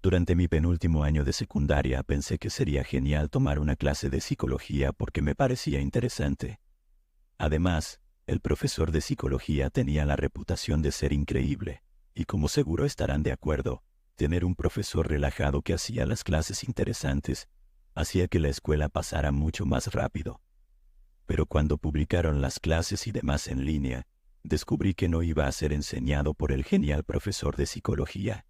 Durante mi penúltimo año de secundaria pensé que sería genial tomar una clase de psicología porque me parecía interesante. Además, el profesor de psicología tenía la reputación de ser increíble, y como seguro estarán de acuerdo, tener un profesor relajado que hacía las clases interesantes hacía que la escuela pasara mucho más rápido. Pero cuando publicaron las clases y demás en línea, descubrí que no iba a ser enseñado por el genial profesor de psicología.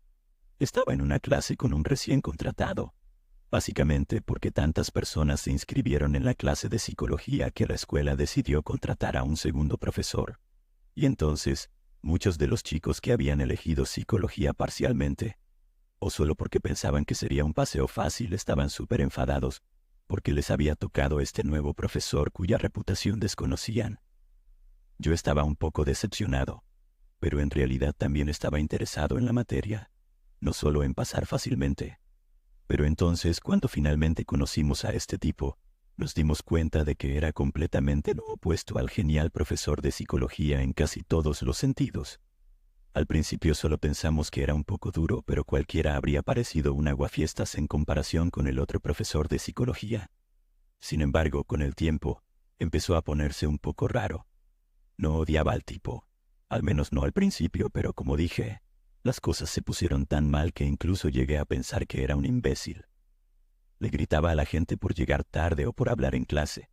Estaba en una clase con un recién contratado, básicamente porque tantas personas se inscribieron en la clase de psicología que la escuela decidió contratar a un segundo profesor. Y entonces, muchos de los chicos que habían elegido psicología parcialmente, o solo porque pensaban que sería un paseo fácil, estaban súper enfadados, porque les había tocado este nuevo profesor cuya reputación desconocían. Yo estaba un poco decepcionado, pero en realidad también estaba interesado en la materia, no solo en pasar fácilmente. Pero entonces, cuando finalmente conocimos a este tipo, nos dimos cuenta de que era completamente lo opuesto al genial profesor de psicología en casi todos los sentidos. Al principio solo pensamos que era un poco duro, pero cualquiera habría parecido un aguafiestas en comparación con el otro profesor de psicología. Sin embargo, con el tiempo, empezó a ponerse un poco raro. No odiaba al tipo, al menos no al principio, pero como dije, las cosas se pusieron tan mal que incluso llegué a pensar que era un imbécil. Le gritaba a la gente por llegar tarde o por hablar en clase,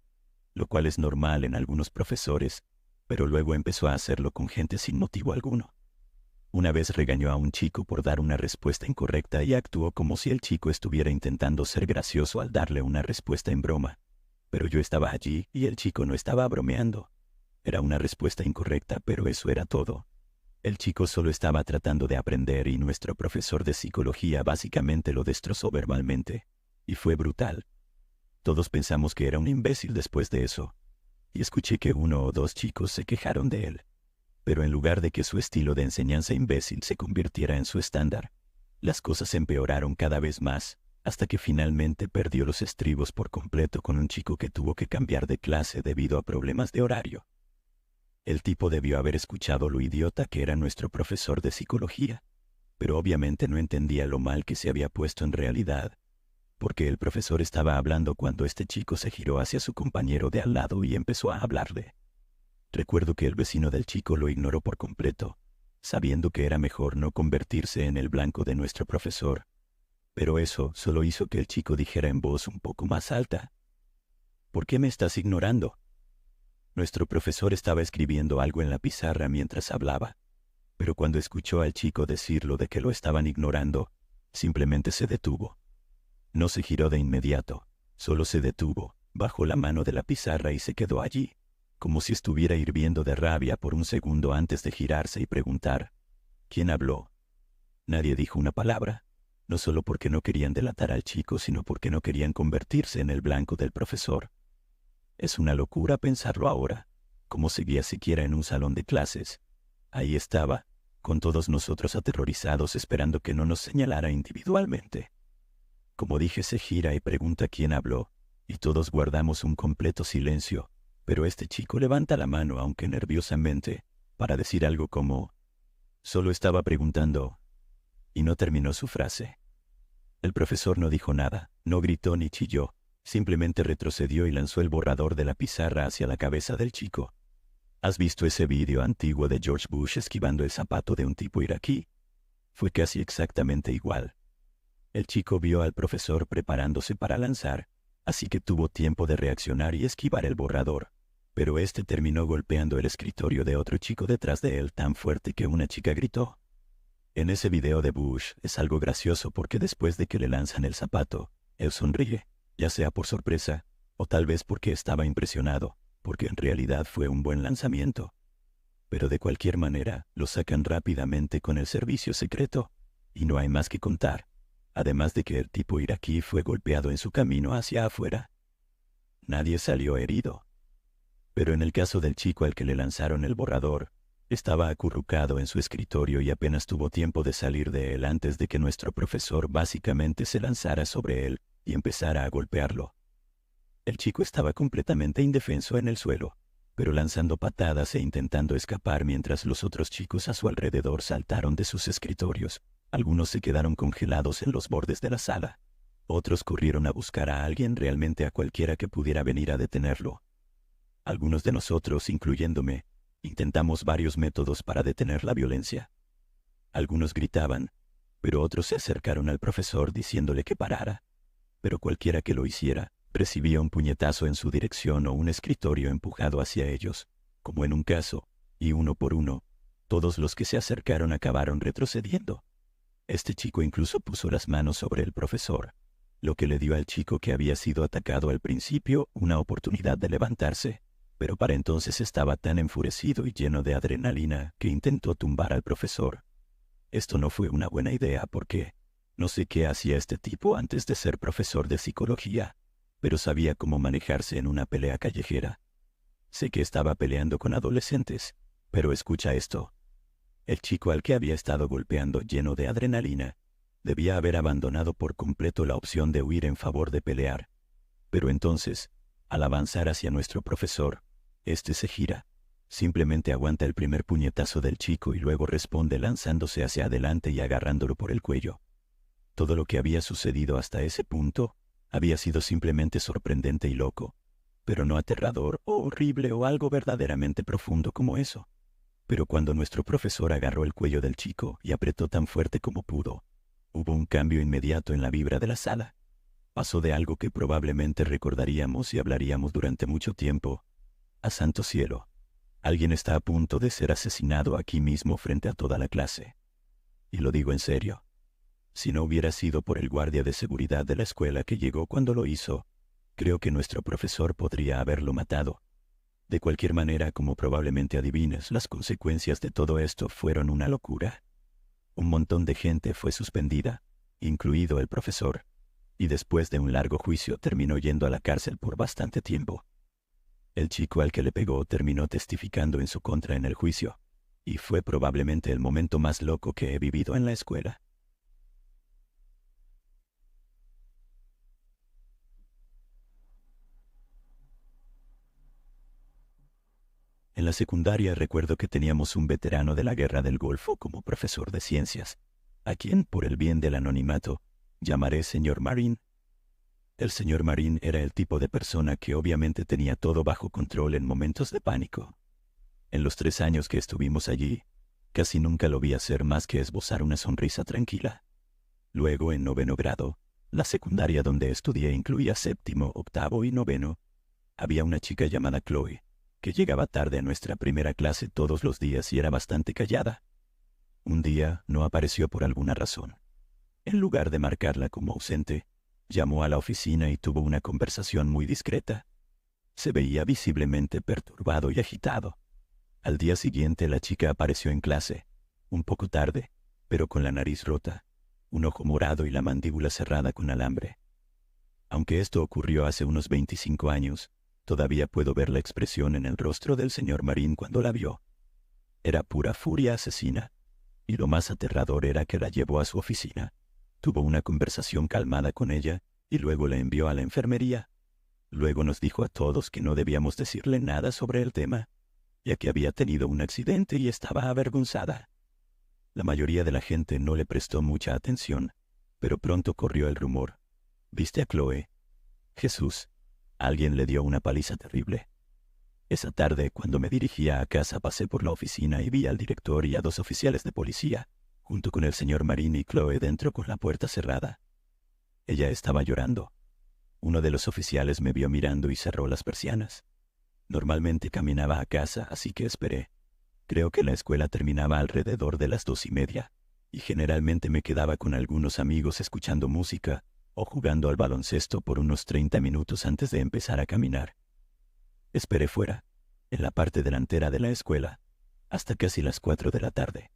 lo cual es normal en algunos profesores, pero luego empezó a hacerlo con gente sin motivo alguno. Una vez regañó a un chico por dar una respuesta incorrecta y actuó como si el chico estuviera intentando ser gracioso al darle una respuesta en broma. Pero yo estaba allí y el chico no estaba bromeando. Era una respuesta incorrecta, pero eso era todo. El chico solo estaba tratando de aprender y nuestro profesor de psicología básicamente lo destrozó verbalmente. Y fue brutal. Todos pensamos que era un imbécil después de eso. Y escuché que uno o dos chicos se quejaron de él. Pero en lugar de que su estilo de enseñanza imbécil se convirtiera en su estándar, las cosas empeoraron cada vez más, hasta que finalmente perdió los estribos por completo con un chico que tuvo que cambiar de clase debido a problemas de horario. El tipo debió haber escuchado lo idiota que era nuestro profesor de psicología, pero obviamente no entendía lo mal que se había puesto en realidad, porque el profesor estaba hablando cuando este chico se giró hacia su compañero de al lado y empezó a hablarle. Recuerdo que el vecino del chico lo ignoró por completo, sabiendo que era mejor no convertirse en el blanco de nuestro profesor. Pero eso solo hizo que el chico dijera en voz un poco más alta: «¿Por qué me estás ignorando?». Nuestro profesor estaba escribiendo algo en la pizarra mientras hablaba, pero cuando escuchó al chico decirlo de que lo estaban ignorando, simplemente se detuvo. No se giró de inmediato, solo se detuvo, bajó la mano de la pizarra y se quedó allí, como si estuviera hirviendo de rabia por un segundo antes de girarse y preguntar: «¿Quién habló?». Nadie dijo una palabra, no solo porque no querían delatar al chico, sino porque no querían convertirse en el blanco del profesor. Es una locura pensarlo ahora, como seguía siquiera en un salón de clases. Ahí estaba, con todos nosotros aterrorizados esperando que no nos señalara individualmente. Como dije, se gira y pregunta quién habló, y todos guardamos un completo silencio, pero este chico levanta la mano, aunque nerviosamente, para decir algo como: «Solo estaba preguntando», y no terminó su frase. El profesor no dijo nada, no gritó ni chilló, simplemente retrocedió y lanzó el borrador de la pizarra hacia la cabeza del chico. ¿Has visto ese vídeo antiguo de George Bush esquivando el zapato de un tipo iraquí? Fue casi exactamente igual. El chico vio al profesor preparándose para lanzar, así que tuvo tiempo de reaccionar y esquivar el borrador, pero este terminó golpeando el escritorio de otro chico detrás de él tan fuerte que una chica gritó. En ese video de Bush es algo gracioso porque después de que le lanzan el zapato, él sonríe, ya sea por sorpresa, o tal vez porque estaba impresionado, porque en realidad fue un buen lanzamiento. Pero de cualquier manera, lo sacan rápidamente con el servicio secreto, y no hay más que contar, además de que el tipo iraquí fue golpeado en su camino hacia afuera. Nadie salió herido. Pero en el caso del chico al que le lanzaron el borrador, estaba acurrucado en su escritorio y apenas tuvo tiempo de salir de él antes de que nuestro profesor básicamente se lanzara sobre él y empezara a golpearlo. El chico estaba completamente indefenso en el suelo, pero lanzando patadas e intentando escapar mientras los otros chicos a su alrededor saltaron de sus escritorios, Algunos se quedaron congelados en los bordes de la sala. Otros corrieron a buscar a alguien, realmente a cualquiera que pudiera venir a detenerlo. Algunos de nosotros, incluyéndome, intentamos varios métodos para detener la violencia. Algunos gritaban, pero otros se acercaron al profesor diciéndole que parara. Pero cualquiera que lo hiciera, recibía un puñetazo en su dirección o un escritorio empujado hacia ellos, como en un caso, y uno por uno, todos los que se acercaron acabaron retrocediendo. Este chico incluso puso las manos sobre el profesor, lo que le dio al chico que había sido atacado al principio una oportunidad de levantarse, pero para entonces estaba tan enfurecido y lleno de adrenalina que intentó tumbar al profesor. Esto no fue una buena idea porque no sé qué hacía este tipo antes de ser profesor de psicología, pero sabía cómo manejarse en una pelea callejera. Sé que estaba peleando con adolescentes, pero escucha esto. El chico al que había estado golpeando, lleno de adrenalina, debía haber abandonado por completo la opción de huir en favor de pelear. Pero entonces, al avanzar hacia nuestro profesor, este se gira, simplemente aguanta el primer puñetazo del chico y luego responde lanzándose hacia adelante y agarrándolo por el cuello. Todo lo que había sucedido hasta ese punto había sido simplemente sorprendente y loco, pero no aterrador o horrible o algo verdaderamente profundo como eso. Pero cuando nuestro profesor agarró el cuello del chico y apretó tan fuerte como pudo, hubo un cambio inmediato en la vibra de la sala. Pasó de algo que probablemente recordaríamos y hablaríamos durante mucho tiempo, a santo cielo. Alguien está a punto de ser asesinado aquí mismo frente a toda la clase. Y lo digo en serio. Si no hubiera sido por el guardia de seguridad de la escuela que llegó cuando lo hizo, creo que nuestro profesor podría haberlo matado. De cualquier manera, como probablemente adivines, las consecuencias de todo esto fueron una locura. Un montón de gente fue suspendida, incluido el profesor, y después de un largo juicio terminó yendo a la cárcel por bastante tiempo. El chico al que le pegó terminó testificando en su contra en el juicio, y fue probablemente el momento más loco que he vivido en la escuela. En la secundaria recuerdo que teníamos un veterano de la Guerra del Golfo como profesor de ciencias, a quien, por el bien del anonimato, llamaré señor Marín. El señor Marín era el tipo de persona que obviamente tenía todo bajo control en momentos de pánico. En los 3 años que estuvimos allí, casi nunca lo vi hacer más que esbozar una sonrisa tranquila. Luego, en 9º grado, la secundaria donde estudié incluía 7º, 8º y 9º, había una chica llamada Chloe, que llegaba tarde a nuestra primera clase todos los días y era bastante callada. Un día no apareció por alguna razón. En lugar de marcarla como ausente, llamó a la oficina y tuvo una conversación muy discreta. Se veía visiblemente perturbado y agitado. Al día siguiente la chica apareció en clase, un poco tarde, pero con la nariz rota, un ojo morado y la mandíbula cerrada con alambre. Aunque esto ocurrió hace unos 25 años, todavía puedo ver la expresión en el rostro del señor Marín cuando la vio. Era pura furia asesina, y lo más aterrador era que la llevó a su oficina. Tuvo una conversación calmada con ella y luego la envió a la enfermería. Luego nos dijo a todos que no debíamos decirle nada sobre el tema, ya que había tenido un accidente y estaba avergonzada. La mayoría de la gente no le prestó mucha atención, pero pronto corrió el rumor. ¿Viste a Chloe? Jesús, alguien le dio una paliza terrible. Esa tarde, cuando me dirigía a casa, pasé por la oficina y vi al director y a 2 oficiales de policía, junto con el señor Marín y Chloe dentro con la puerta cerrada. Ella estaba llorando. Uno de los oficiales me vio mirando y cerró las persianas. Normalmente caminaba a casa, así que esperé. Creo que la escuela terminaba alrededor de las 2:30, y generalmente me quedaba con algunos amigos escuchando música o jugando al baloncesto por unos 30 minutos antes de empezar a caminar. Esperé fuera, en la parte delantera de la escuela, hasta casi las 4 de la tarde.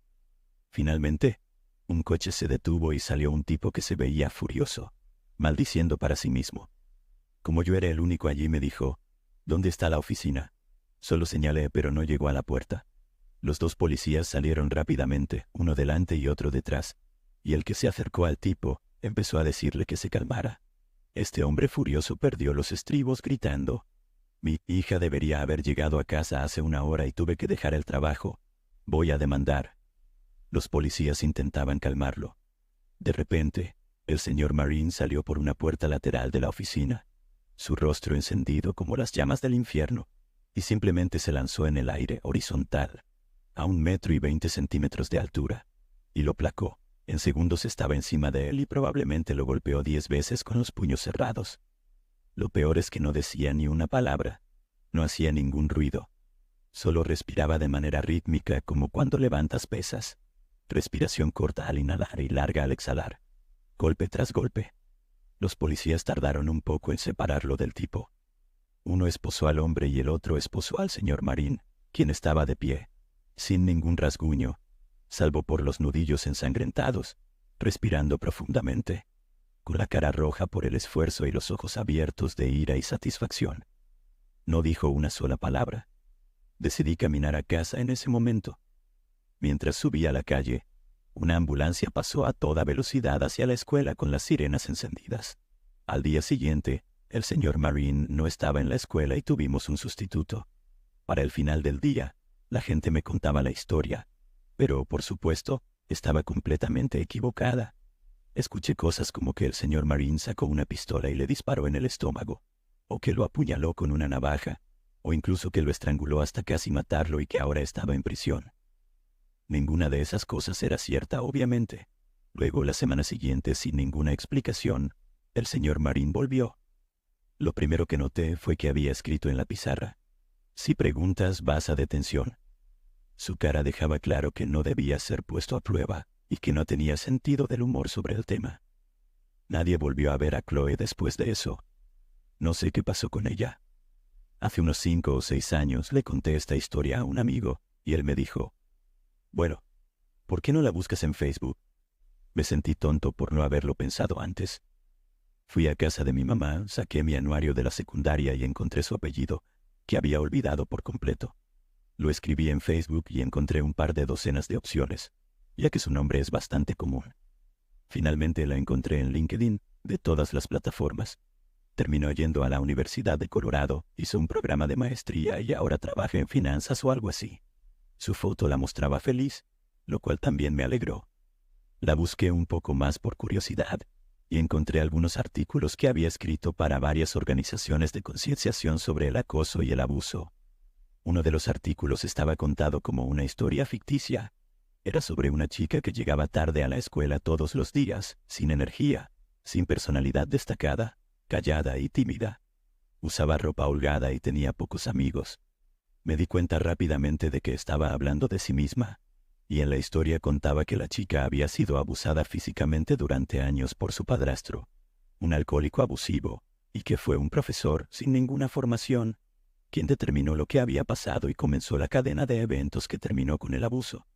Finalmente, un coche se detuvo y salió un tipo que se veía furioso, maldiciendo para sí mismo. Como yo era el único allí, me dijo, ¿dónde está la oficina? Solo señalé, pero no llegó a la puerta. Los 2 policías salieron rápidamente, uno delante y otro detrás, y el que se acercó al tipo empezó a decirle que se calmara. Este hombre furioso perdió los estribos gritando, «Mi hija debería haber llegado a casa hace 1 hora y tuve que dejar el trabajo. Voy a demandar». Los policías intentaban calmarlo, De repente, el señor Marine salió por una puerta lateral de la oficina, su rostro encendido como las llamas del infierno, y simplemente se lanzó en el aire horizontal, a 1,20 m de altura, y lo placó. En segundos estaba encima de él y probablemente lo golpeó 10 veces con los puños cerrados. Lo peor es que no decía ni una palabra, no hacía ningún ruido. Solo respiraba de manera rítmica como cuando levantas pesas. Respiración corta al inhalar y larga al exhalar. Golpe tras golpe. Los policías tardaron un poco en separarlo del tipo. Uno esposó al hombre y el otro esposó al señor Marine, quien estaba de pie, sin ningún rasguño, salvo por los nudillos ensangrentados, respirando profundamente, con la cara roja por el esfuerzo y los ojos abiertos de ira y satisfacción. No dijo una sola palabra. Decidí caminar a casa en ese momento. Mientras subía a la calle, una ambulancia pasó a toda velocidad hacia la escuela con las sirenas encendidas. Al día siguiente, el señor Marine no estaba en la escuela y tuvimos un sustituto. Para el final del día, la gente me contaba la historia, pero, por supuesto, estaba completamente equivocada. Escuché cosas como que el señor Marine sacó una pistola y le disparó en el estómago, o que lo apuñaló con una navaja, o incluso que lo estranguló hasta casi matarlo y que ahora estaba en prisión. Ninguna de esas cosas era cierta, obviamente. Luego, la semana siguiente, sin ninguna explicación, el señor Marine volvió. Lo primero que noté fue que había escrito en la pizarra: si preguntas, vas a detención. Su cara dejaba claro que no debía ser puesto a prueba y que no tenía sentido del humor sobre el tema. Nadie volvió a ver a Chloe después de eso. No sé qué pasó con ella. Hace unos 5 o 6 años le conté esta historia a un amigo y él me dijo: bueno, ¿por qué no la buscas en Facebook? Me sentí tonto por no haberlo pensado antes. Fui a casa de mi mamá, saqué mi anuario de la secundaria y encontré su apellido, que había olvidado por completo. Lo escribí en Facebook y encontré un par de docenas de opciones, ya que su nombre es bastante común. Finalmente la encontré en LinkedIn, de todas las plataformas. Terminó yendo a la Universidad de Colorado, hizo un programa de maestría y ahora trabaja en finanzas o algo así. Su foto la mostraba feliz, lo cual también me alegró. La busqué un poco más por curiosidad y encontré algunos artículos que había escrito para varias organizaciones de concienciación sobre el acoso y el abuso. Uno de los artículos estaba contado como una historia ficticia. Era sobre una chica que llegaba tarde a la escuela todos los días, sin energía, sin personalidad destacada, callada y tímida. Usaba ropa holgada y tenía pocos amigos. Me di cuenta rápidamente de que estaba hablando de sí misma, y en la historia contaba que la chica había sido abusada físicamente durante años por su padrastro, un alcohólico abusivo, y que fue un profesor sin ninguna formación, quien determinó lo que había pasado y comenzó la cadena de eventos que terminó con el abuso.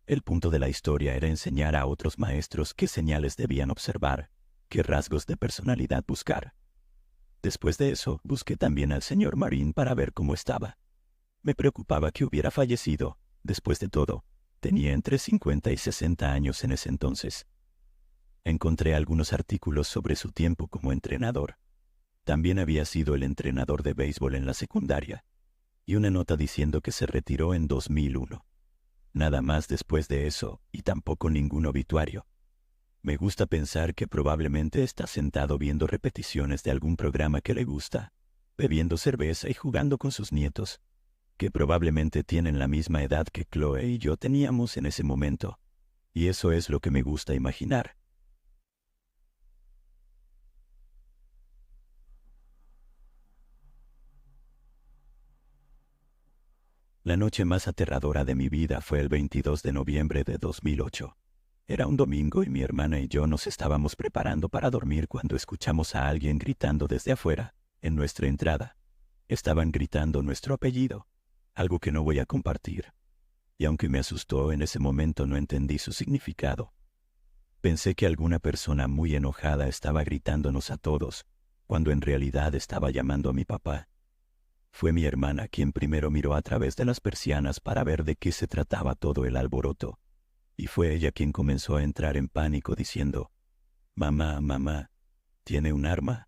El punto de la historia era enseñar a otros maestros qué señales debían observar, qué rasgos de personalidad buscar. Después de eso, busqué también al señor Marine para ver cómo estaba. Me preocupaba que hubiera fallecido. Después de todo, tenía entre 50 y 60 años en ese entonces. Encontré algunos artículos sobre su tiempo como entrenador. También había sido el entrenador de béisbol en la secundaria, y una nota diciendo que se retiró en 2001. Nada más después de eso, y tampoco ningún obituario. Me gusta pensar que probablemente está sentado viendo repeticiones de algún programa que le gusta, bebiendo cerveza y jugando con sus nietos, que probablemente tienen la misma edad que Chloe y yo teníamos en ese momento. Y eso es lo que me gusta imaginar. La noche más aterradora de mi vida fue el 22 de noviembre de 2008. Era un domingo y mi hermana y yo nos estábamos preparando para dormir cuando escuchamos a alguien gritando desde afuera, en nuestra entrada. Estaban gritando nuestro apellido, algo que no voy a compartir. Y aunque me asustó, en ese momento no entendí su significado. Pensé que alguna persona muy enojada estaba gritándonos a todos, cuando en realidad estaba llamando a mi papá. Fue mi hermana quien primero miró a través de las persianas para ver de qué se trataba todo el alboroto, y fue ella quien comenzó a entrar en pánico diciendo: «Mamá, mamá, ¿tiene un arma?».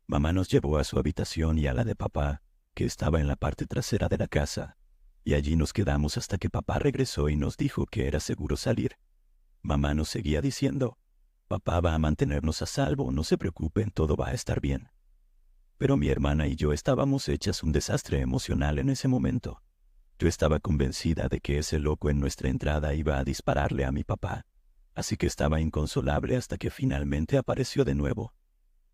Mamá nos llevó a su habitación y a la de papá, que estaba en la parte trasera de la casa, y allí nos quedamos hasta que papá regresó y nos dijo que era seguro salir. Mamá nos seguía diciendo, papá va a mantenernos a salvo, no se preocupen, todo va a estar bien. Pero mi hermana y yo estábamos hechas un desastre emocional en ese momento. Yo estaba convencida de que ese loco en nuestra entrada iba a dispararle a mi papá, así que estaba inconsolable hasta que finalmente apareció de nuevo.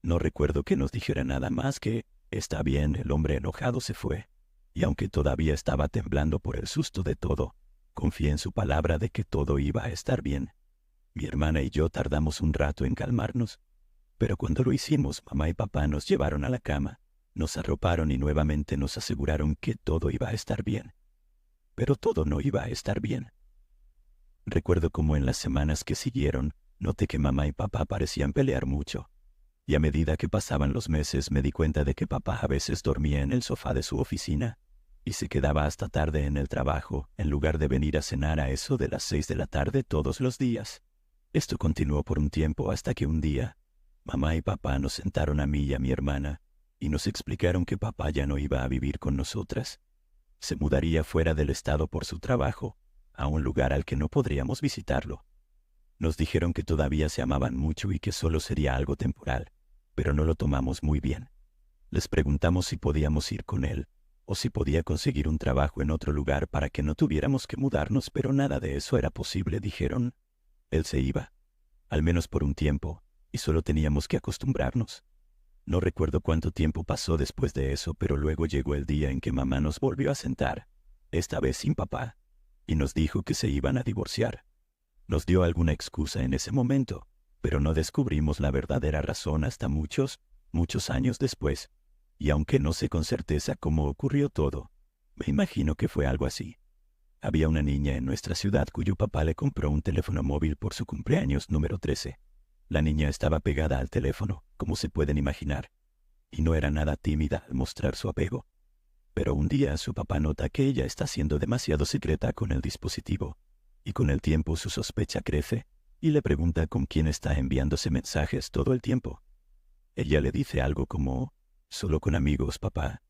No recuerdo que nos dijera nada más que, está bien, el hombre enojado se fue. Y aunque todavía estaba temblando por el susto de todo, confié en su palabra de que todo iba a estar bien. Mi hermana y yo tardamos un rato en calmarnos, pero cuando lo hicimos, mamá y papá nos llevaron a la cama, nos arroparon y nuevamente nos aseguraron que todo iba a estar bien. Pero todo no iba a estar bien. Recuerdo cómo en las semanas que siguieron, noté que mamá y papá parecían pelear mucho. Y a medida que pasaban los meses me di cuenta de que papá a veces dormía en el sofá de su oficina y se quedaba hasta tarde en el trabajo, en lugar de venir a cenar a eso de las 6 de la tarde todos los días. Esto continuó por un tiempo hasta que un día, mamá y papá nos sentaron a mí y a mi hermana y nos explicaron que papá ya no iba a vivir con nosotras. Se mudaría fuera del estado por su trabajo, a un lugar al que no podríamos visitarlo. Nos dijeron que todavía se amaban mucho y que solo sería algo temporal, pero no lo tomamos muy bien. Les preguntamos si podíamos ir con él, o si podía conseguir un trabajo en otro lugar para que no tuviéramos que mudarnos, pero nada de eso era posible, dijeron. Él se iba, al menos por un tiempo, y solo teníamos que acostumbrarnos. No recuerdo cuánto tiempo pasó después de eso, pero luego llegó el día en que mamá nos volvió a sentar, esta vez sin papá, y nos dijo que se iban a divorciar. Nos dio alguna excusa en ese momento, pero no descubrimos la verdadera razón hasta muchos años después, y aunque no sé con certeza cómo ocurrió todo, me imagino que fue algo así. Había una niña en nuestra ciudad cuyo papá le compró un teléfono móvil por su cumpleaños número 13. La niña estaba pegada al teléfono, como se pueden imaginar, y no era nada tímida al mostrar su apego. Pero un día su papá nota que ella está siendo demasiado secreta con el dispositivo, y con el tiempo su sospecha crece, y le pregunta con quién está enviándose mensajes todo el tiempo. Ella le dice algo como, solo con amigos, papá.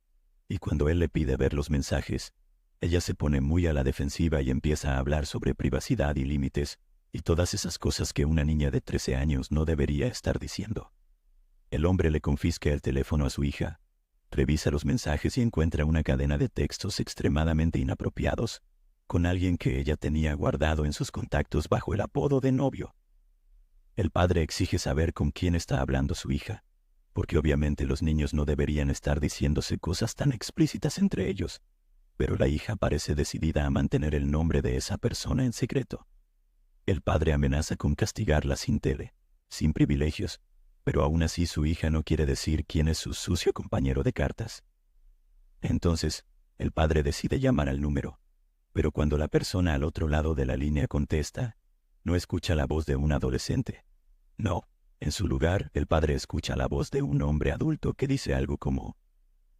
Y cuando él le pide ver los mensajes, ella se pone muy a la defensiva y empieza a hablar sobre privacidad y límites, y todas esas cosas que una niña de 13 años no debería estar diciendo. El hombre le confisca el teléfono a su hija, revisa los mensajes y encuentra una cadena de textos extremadamente inapropiados, con alguien que ella tenía guardado en sus contactos bajo el apodo de novio. El padre exige saber con quién está hablando su hija, porque obviamente los niños no deberían estar diciéndose cosas tan explícitas entre ellos, pero la hija parece decidida a mantener el nombre de esa persona en secreto. El padre amenaza con castigarla sin tele, sin privilegios, pero aún así su hija no quiere decir quién es su sucio compañero de cartas. Entonces, el padre decide llamar al número, pero cuando la persona al otro lado de la línea contesta, no escucha la voz de un adolescente. No, en su lugar, el padre escucha la voz de un hombre adulto que dice algo como,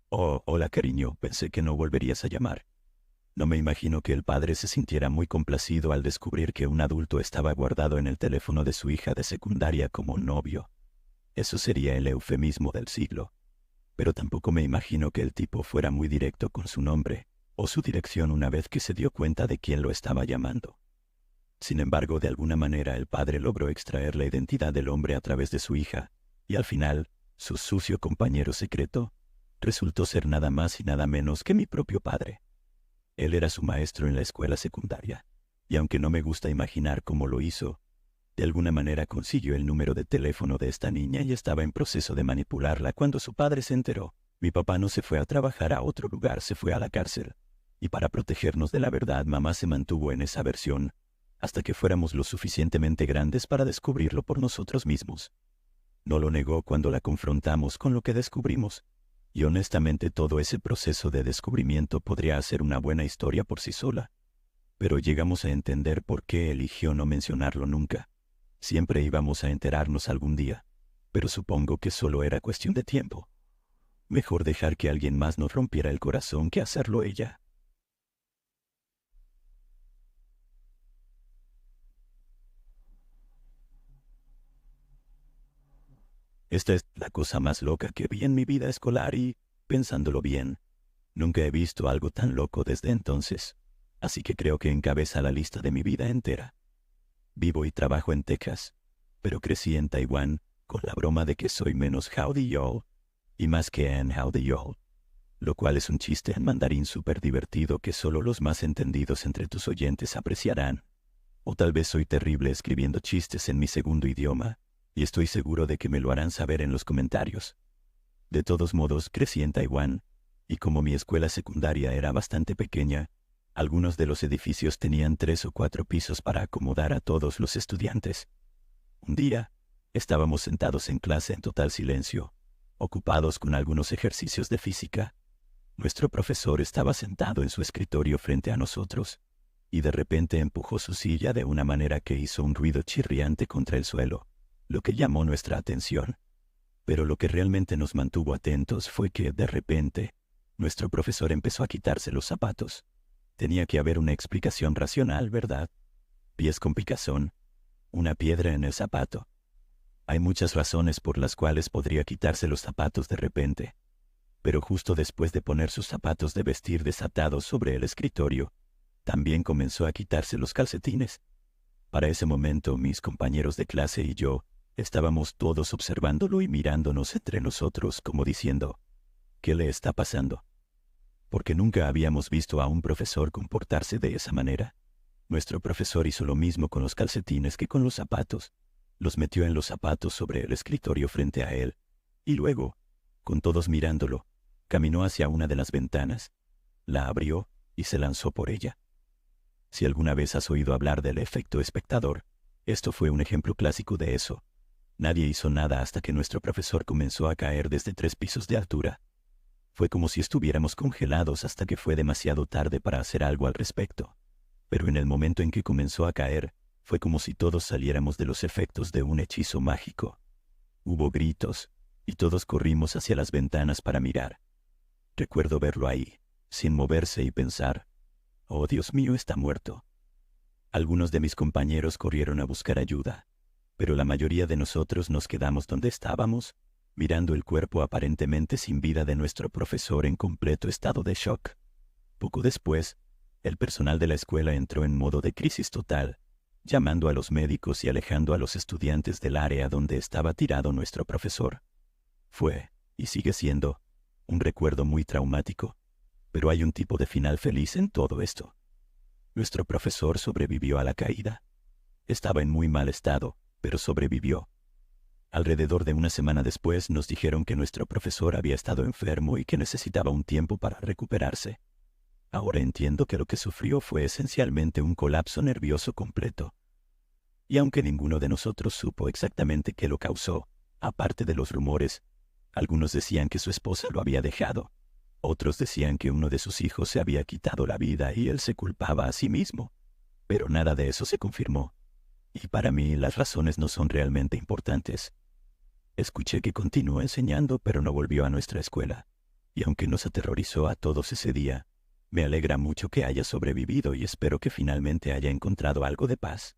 «Oh, hola cariño, pensé que no volverías a llamar». No me imagino que el padre se sintiera muy complacido al descubrir que un adulto estaba guardado en el teléfono de su hija de secundaria como novio. Eso sería el eufemismo del siglo. Pero tampoco me imagino que el tipo fuera muy directo con su nombre o su dirección una vez que se dio cuenta de quién lo estaba llamando. Sin embargo, de alguna manera el padre logró extraer la identidad del hombre a través de su hija, y al final, su sucio compañero secreto resultó ser nada más y nada menos que mi propio padre. Él era su maestro en la escuela secundaria, y aunque no me gusta imaginar cómo lo hizo, de alguna manera consiguió el número de teléfono de esta niña y estaba en proceso de manipularla cuando su padre se enteró. Mi papá no se fue a trabajar a otro lugar, se fue a la cárcel. Y para protegernos de la verdad, mamá se mantuvo en esa versión, hasta que fuéramos lo suficientemente grandes para descubrirlo por nosotros mismos. No lo negó cuando la confrontamos con lo que descubrimos. Y honestamente todo ese proceso de descubrimiento podría ser una buena historia por sí sola. Pero llegamos a entender por qué eligió no mencionarlo nunca. Siempre íbamos a enterarnos algún día, pero supongo que solo era cuestión de tiempo. Mejor dejar que alguien más nos rompiera el corazón que hacerlo ella. Esta es la cosa más loca que vi en mi vida escolar y, pensándolo bien, nunca he visto algo tan loco desde entonces, así que creo que encabeza la lista de mi vida entera. Vivo y trabajo en Texas, pero crecí en Taiwán con la broma de que soy menos howdy y'all y más que en howdy y'all, lo cual es un chiste en mandarín súper divertido que solo los más entendidos entre tus oyentes apreciarán. O tal vez soy terrible escribiendo chistes en mi segundo idioma, y estoy seguro de que me lo harán saber en los comentarios. De todos modos, crecí en Taiwán, y como mi escuela secundaria era bastante pequeña, algunos de los edificios tenían 3 o 4 pisos para acomodar a todos los estudiantes. Un día, estábamos sentados en clase en total silencio, ocupados con algunos ejercicios de física. Nuestro profesor estaba sentado en su escritorio frente a nosotros, y de repente empujó su silla de una manera que hizo un ruido chirriante contra el suelo, lo que llamó nuestra atención. Pero lo que realmente nos mantuvo atentos fue que, de repente, nuestro profesor empezó a quitarse los zapatos. Tenía que haber una explicación racional, ¿verdad? Pies con picazón, una piedra en el zapato. Hay muchas razones por las cuales podría quitarse los zapatos de repente, pero justo después de poner sus zapatos de vestir desatados sobre el escritorio, también comenzó a quitarse los calcetines. Para ese momento, mis compañeros de clase y yo estábamos todos observándolo y mirándonos entre nosotros como diciendo, ¿qué le está pasando? Porque nunca habíamos visto a un profesor comportarse de esa manera. Nuestro profesor hizo lo mismo con los calcetines que con los zapatos. Los metió en los zapatos sobre el escritorio frente a él, y luego, con todos mirándolo, caminó hacia una de las ventanas, la abrió y se lanzó por ella. Si alguna vez has oído hablar del efecto espectador, esto fue un ejemplo clásico de eso. Nadie hizo nada hasta que nuestro profesor comenzó a caer desde 3 pisos de altura. Fue como si estuviéramos congelados hasta que fue demasiado tarde para hacer algo al respecto. Pero en el momento en que comenzó a caer, fue como si todos saliéramos de los efectos de un hechizo mágico. Hubo gritos, y todos corrimos hacia las ventanas para mirar. Recuerdo verlo ahí, sin moverse y pensar, «Oh, Dios mío, está muerto». Algunos de mis compañeros corrieron a buscar ayuda, pero la mayoría de nosotros nos quedamos donde estábamos, mirando el cuerpo aparentemente sin vida de nuestro profesor en completo estado de shock. Poco después, el personal de la escuela entró en modo de crisis total, llamando a los médicos y alejando a los estudiantes del área donde estaba tirado nuestro profesor. Fue, y sigue siendo, un recuerdo muy traumático, pero hay un tipo de final feliz en todo esto. Nuestro profesor sobrevivió a la caída. Estaba en muy mal estado, pero sobrevivió. Alrededor de una semana después nos dijeron que nuestro profesor había estado enfermo y que necesitaba un tiempo para recuperarse. Ahora entiendo que lo que sufrió fue esencialmente un colapso nervioso completo. Y aunque ninguno de nosotros supo exactamente qué lo causó, aparte de los rumores, algunos decían que su esposa lo había dejado. Otros decían que uno de sus hijos se había quitado la vida y él se culpaba a sí mismo. Pero nada de eso se confirmó. Y para mí las razones no son realmente importantes. Escuché que continuó enseñando, pero no volvió a nuestra escuela. Y aunque nos aterrorizó a todos ese día, me alegra mucho que haya sobrevivido y espero que finalmente haya encontrado algo de paz.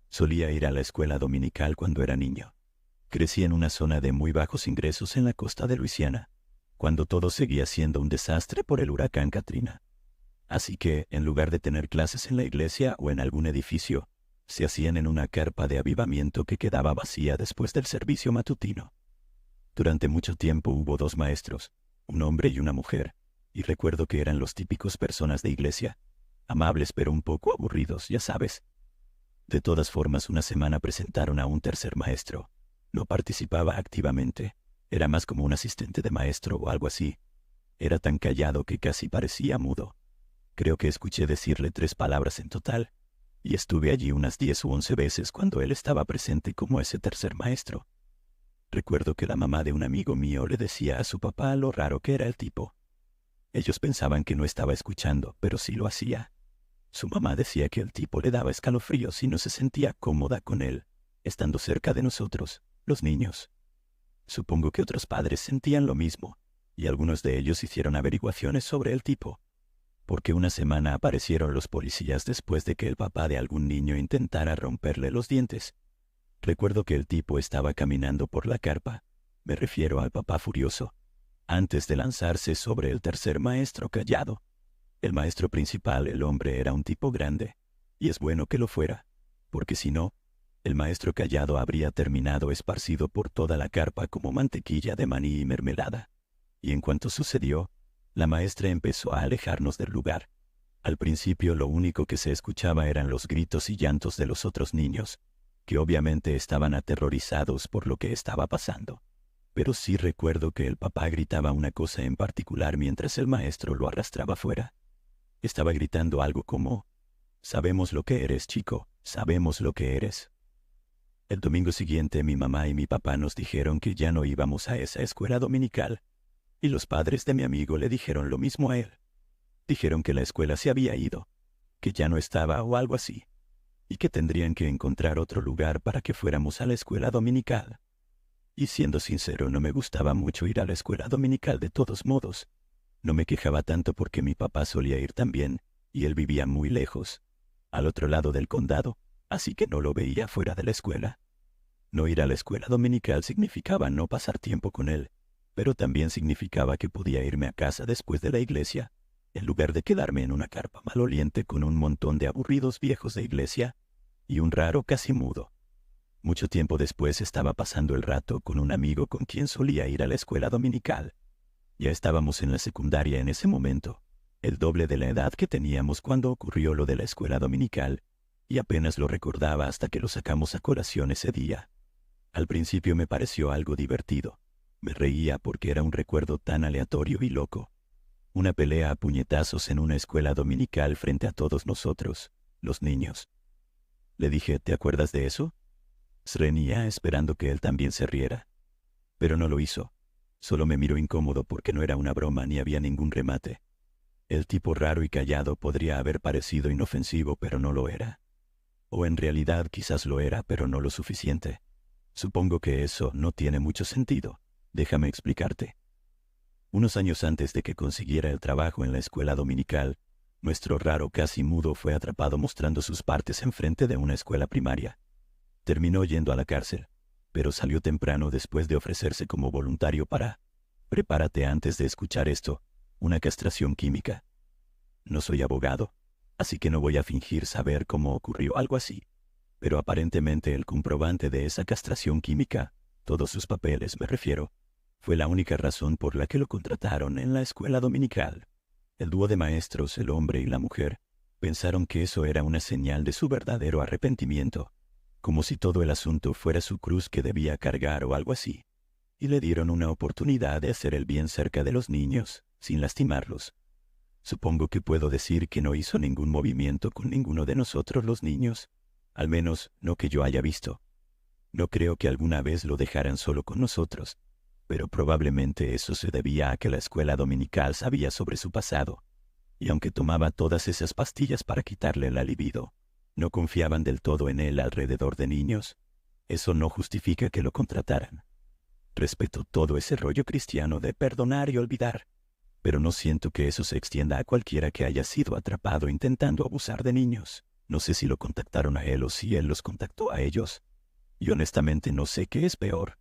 Solía ir a la escuela dominical cuando era niño. Crecí en una zona de muy bajos ingresos en la costa de Luisiana, cuando todo seguía siendo un desastre por el huracán Katrina. Así que, en lugar de tener clases en la iglesia o en algún edificio, se hacían en una carpa de avivamiento que quedaba vacía después del servicio matutino. Durante mucho tiempo hubo 2 maestros, un hombre y una mujer, y recuerdo que eran los típicos personas de iglesia, amables pero un poco aburridos, ya sabes. De todas formas, una semana presentaron a un tercer maestro. No participaba activamente, era más como un asistente de maestro o algo así. Era tan callado que casi parecía mudo. Creo que escuché decirle 3 palabras en total, y estuve allí unas 10 u 11 veces cuando él estaba presente como ese tercer maestro. Recuerdo que la mamá de un amigo mío le decía a su papá lo raro que era el tipo. Ellos pensaban que no estaba escuchando, pero sí lo hacía. Su mamá decía que el tipo le daba escalofríos y no se sentía cómoda con él, estando cerca de nosotros, los niños. Supongo que otros padres sentían lo mismo, y algunos de ellos hicieron averiguaciones sobre el tipo. Porque una semana aparecieron los policías después de que el papá de algún niño intentara romperle los dientes. Recuerdo que el tipo estaba caminando por la carpa, me refiero al papá furioso, antes de lanzarse sobre el tercer maestro callado. El maestro principal, el hombre, era un tipo grande, y es bueno que lo fuera, porque si no, el maestro callado habría terminado esparcido por toda la carpa como mantequilla de maní y mermelada. Y en cuanto sucedió, la maestra empezó a alejarnos del lugar. Al principio lo único que se escuchaba eran los gritos y llantos de los otros niños, que obviamente estaban aterrorizados por lo que estaba pasando. Pero sí recuerdo que el papá gritaba una cosa en particular mientras el maestro lo arrastraba fuera. Estaba gritando algo como: «Sabemos lo que eres, chico, sabemos lo que eres». El domingo siguiente mi mamá y mi papá nos dijeron que ya no íbamos a esa escuela dominical, y los padres de mi amigo le dijeron lo mismo a él. Dijeron que la escuela se había ido, que ya no estaba o algo así, y que tendrían que encontrar otro lugar para que fuéramos a la escuela dominical. Y siendo sincero, no me gustaba mucho ir a la escuela dominical de todos modos. No me quejaba tanto porque mi papá solía ir también, y él vivía muy lejos, al otro lado del condado, así que no lo veía fuera de la escuela. No ir a la escuela dominical significaba no pasar tiempo con él, pero también significaba que podía irme a casa después de la iglesia, en lugar de quedarme en una carpa maloliente con un montón de aburridos viejos de iglesia y un raro casi mudo. Mucho tiempo después estaba pasando el rato con un amigo con quien solía ir a la escuela dominical. Ya estábamos en la secundaria en ese momento, el doble de la edad que teníamos cuando ocurrió lo de la escuela dominical, y apenas lo recordaba hasta que lo sacamos a colación ese día. Al principio me pareció algo divertido. Me reía porque era un recuerdo tan aleatorio y loco. Una pelea a puñetazos en una escuela dominical frente a todos nosotros, los niños. Le dije: «¿Te acuerdas de eso?». Se reía esperando que él también se riera. Pero no lo hizo. Solo me miró incómodo porque no era una broma ni había ningún remate. El tipo raro y callado podría haber parecido inofensivo, pero no lo era. O en realidad quizás lo era, pero no lo suficiente. Supongo que eso no tiene mucho sentido. Déjame explicarte. Unos años antes de que consiguiera el trabajo en la escuela dominical, nuestro raro casi mudo fue atrapado mostrando sus partes enfrente de una escuela primaria. Terminó yendo a la cárcel, pero salió temprano después de ofrecerse como voluntario para, prepárate antes de escuchar esto, una castración química. No soy abogado, así que no voy a fingir saber cómo ocurrió algo así, pero aparentemente el comprobante de esa castración química, todos sus papeles me refiero, fue la única razón por la que lo contrataron en la escuela dominical. El dúo de maestros, el hombre y la mujer, pensaron que eso era una señal de su verdadero arrepentimiento, como si todo el asunto fuera su cruz que debía cargar o algo así, y le dieron una oportunidad de hacer el bien cerca de los niños, sin lastimarlos. Supongo que puedo decir que no hizo ningún movimiento con ninguno de nosotros los niños, al menos no que yo haya visto. No creo que alguna vez lo dejaran solo con nosotros, pero probablemente eso se debía a que la escuela dominical sabía sobre su pasado, y aunque tomaba todas esas pastillas para quitarle la libido, no confiaban del todo en él alrededor de niños. Eso no justifica que lo contrataran. Respeto todo ese rollo cristiano de perdonar y olvidar, pero no siento que eso se extienda a cualquiera que haya sido atrapado intentando abusar de niños. No sé si lo contactaron a él o si él los contactó a ellos. Y honestamente no sé qué es peor,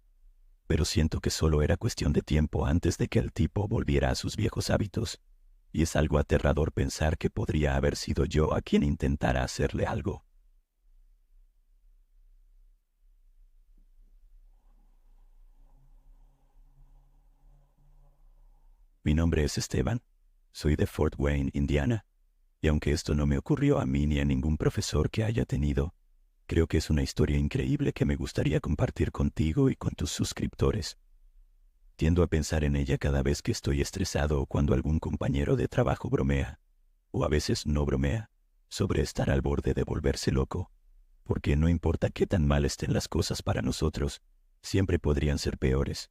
pero siento que solo era cuestión de tiempo antes de que el tipo volviera a sus viejos hábitos, y es algo aterrador pensar que podría haber sido yo a quien intentara hacerle algo. Mi nombre es Esteban, soy de Fort Wayne, Indiana, y aunque esto no me ocurrió a mí ni a ningún profesor que haya tenido, creo que es una historia increíble que me gustaría compartir contigo y con tus suscriptores. Tiendo a pensar en ella cada vez que estoy estresado o cuando algún compañero de trabajo bromea, o a veces no bromea, sobre estar al borde de volverse loco, porque no importa qué tan mal estén las cosas para nosotros, siempre podrían ser peores,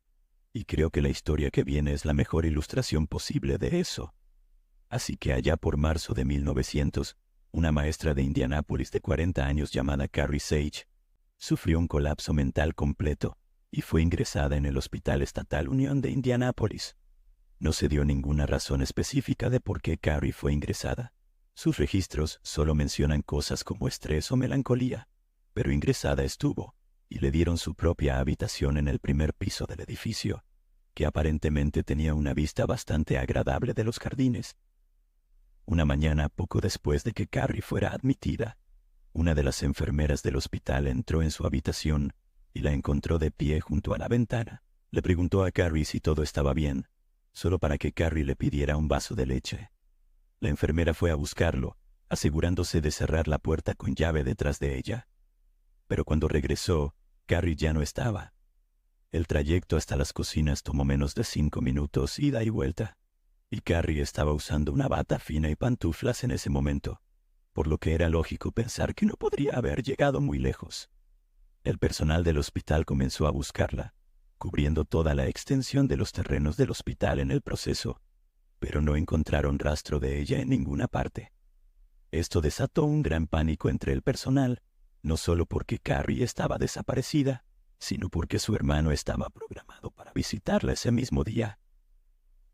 y creo que la historia que viene es la mejor ilustración posible de eso. Así que allá por marzo de 1900, una maestra de Indianápolis de 40 años llamada Carrie Sage sufrió un colapso mental completo y fue ingresada en el Hospital Estatal Union de Indianápolis. No se dio ninguna razón específica de por qué Carrie fue ingresada. Sus registros solo mencionan cosas como estrés o melancolía, pero ingresada estuvo, y le dieron su propia habitación en el primer piso del edificio, que aparentemente tenía una vista bastante agradable de los jardines. Una mañana, poco después de que Carrie fuera admitida, una de las enfermeras del hospital entró en su habitación y la encontró de pie junto a la ventana. Le preguntó a Carrie si todo estaba bien, solo para que Carrie le pidiera un vaso de leche. La enfermera fue a buscarlo, asegurándose de cerrar la puerta con llave detrás de ella. Pero cuando regresó, Carrie ya no estaba. El trayecto hasta las cocinas tomó menos de 5 minutos, ida y vuelta, y Carrie estaba usando una bata fina y pantuflas en ese momento, por lo que era lógico pensar que no podría haber llegado muy lejos. El personal del hospital comenzó a buscarla, cubriendo toda la extensión de los terrenos del hospital en el proceso, pero no encontraron rastro de ella en ninguna parte. Esto desató un gran pánico entre el personal, no solo porque Carrie estaba desaparecida, sino porque su hermano estaba programado para visitarla ese mismo día.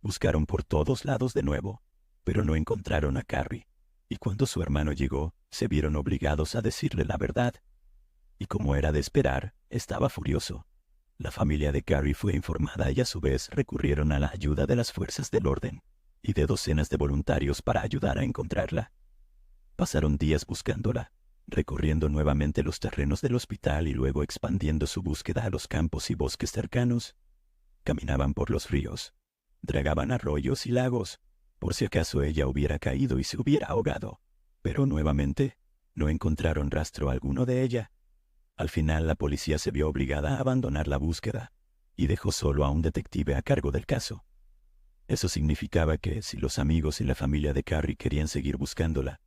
Buscaron por todos lados de nuevo, pero no encontraron a Carrie, y cuando su hermano llegó, se vieron obligados a decirle la verdad. Y como era de esperar, estaba furioso. La familia de Carrie fue informada y a su vez recurrieron a la ayuda de las fuerzas del orden y de docenas de voluntarios para ayudar a encontrarla. Pasaron días buscándola, recorriendo nuevamente los terrenos del hospital y luego expandiendo su búsqueda a los campos y bosques cercanos. Caminaban por los ríos, dragaban arroyos y lagos, por si acaso ella hubiera caído y se hubiera ahogado. Pero nuevamente, no encontraron rastro alguno de ella. Al final la policía se vio obligada a abandonar la búsqueda y dejó solo a un detective a cargo del caso. Eso significaba que si los amigos y la familia de Carrie querían seguir buscándola,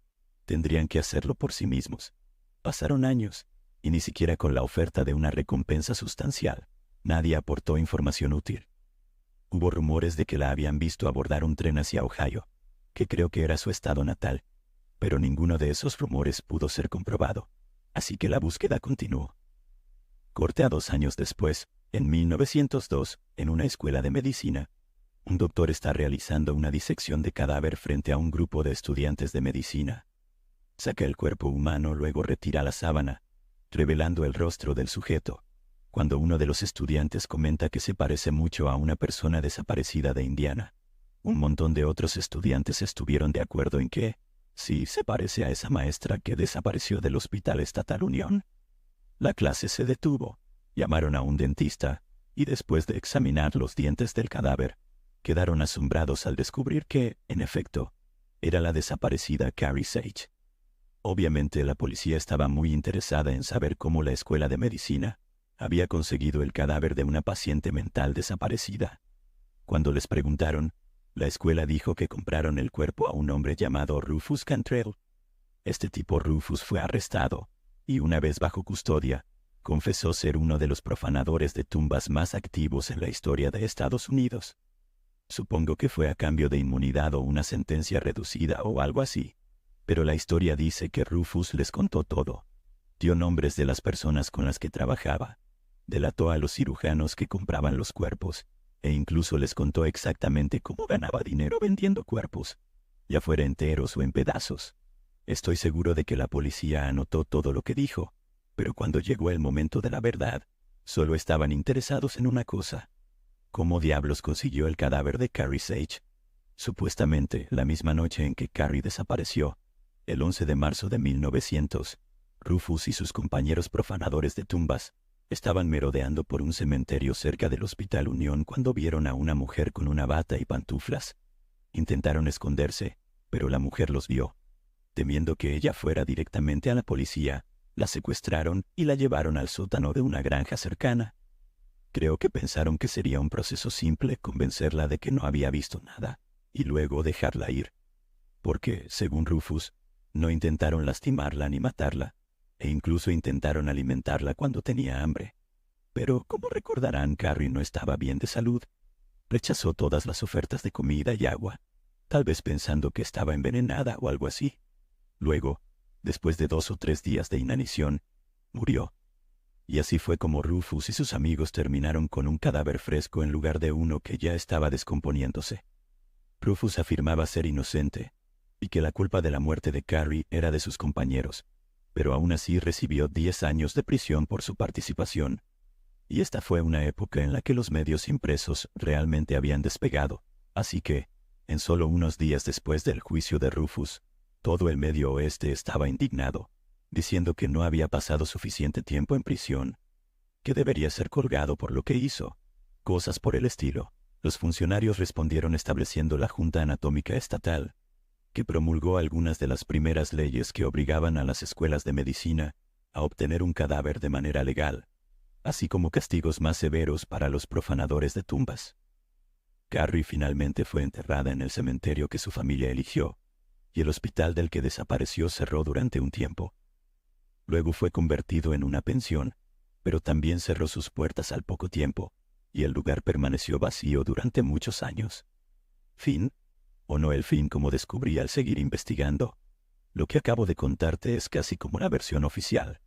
tendrían que hacerlo por sí mismos. Pasaron años, y ni siquiera con la oferta de una recompensa sustancial, nadie aportó información útil. Hubo rumores de que la habían visto abordar un tren hacia Ohio, que creo que era su estado natal, pero ninguno de esos rumores pudo ser comprobado, así que la búsqueda continuó. Corte a 2 años después, en 1902, en una escuela de medicina, un doctor está realizando una disección de cadáver frente a un grupo de estudiantes de medicina. Saca el cuerpo humano, luego retira la sábana, revelando el rostro del sujeto, cuando uno de los estudiantes comenta que se parece mucho a una persona desaparecida de Indiana. Un montón de otros estudiantes estuvieron de acuerdo en que, sí, se parece a esa maestra que desapareció del Hospital Estatal Union. La clase se detuvo, llamaron a un dentista, y después de examinar los dientes del cadáver, quedaron asombrados al descubrir que, en efecto, era la desaparecida Carrie Sage. Obviamente la policía estaba muy interesada en saber cómo la escuela de medicina había conseguido el cadáver de una paciente mental desaparecida. Cuando les preguntaron, la escuela dijo que compraron el cuerpo a un hombre llamado Rufus Cantrell. Este tipo Rufus fue arrestado, y una vez bajo custodia, confesó ser uno de los profanadores de tumbas más activos en la historia de Estados Unidos. Supongo que fue a cambio de inmunidad o una sentencia reducida o algo así. Pero la historia dice que Rufus les contó todo. Dio nombres de las personas con las que trabajaba. Delató a los cirujanos que compraban los cuerpos. E incluso les contó exactamente cómo ganaba dinero vendiendo cuerpos, ya fuera enteros o en pedazos. Estoy seguro de que la policía anotó todo lo que dijo, pero cuando llegó el momento de la verdad, solo estaban interesados en una cosa. ¿Cómo diablos consiguió el cadáver de Carrie Sage? Supuestamente, la misma noche en que Carrie desapareció, el 11 de marzo de 1900, Rufus y sus compañeros profanadores de tumbas estaban merodeando por un cementerio cerca del Hospital Unión cuando vieron a una mujer con una bata y pantuflas. Intentaron esconderse, pero la mujer los vio. Temiendo que ella fuera directamente a la policía, la secuestraron y la llevaron al sótano de una granja cercana. Creo que pensaron que sería un proceso simple convencerla de que no había visto nada, y luego dejarla ir. Porque, según Rufus, no intentaron lastimarla ni matarla, e incluso intentaron alimentarla cuando tenía hambre. Pero, como recordarán, Carrie no estaba bien de salud. Rechazó todas las ofertas de comida y agua, tal vez pensando que estaba envenenada o algo así. Luego, después de 2 o 3 días de inanición, murió. Y así fue como Rufus y sus amigos terminaron con un cadáver fresco en lugar de uno que ya estaba descomponiéndose. Rufus afirmaba ser inocente, y que la culpa de la muerte de Carrie era de sus compañeros, pero aún así recibió 10 años de prisión por su participación. Y esta fue una época en la que los medios impresos realmente habían despegado, así que, en solo unos días después del juicio de Rufus, todo el Medio Oeste estaba indignado, diciendo que no había pasado suficiente tiempo en prisión, que debería ser colgado por lo que hizo, cosas por el estilo. Los funcionarios respondieron estableciendo la Junta Anatómica Estatal, que promulgó algunas de las primeras leyes que obligaban a las escuelas de medicina a obtener un cadáver de manera legal, así como castigos más severos para los profanadores de tumbas. Carrie finalmente fue enterrada en el cementerio que su familia eligió, y el hospital del que desapareció cerró durante un tiempo. Luego fue convertido en una pensión, pero también cerró sus puertas al poco tiempo, y el lugar permaneció vacío durante muchos años. Fin, o no el fin como descubrí al seguir investigando. Lo que acabo de contarte es casi como una versión oficial.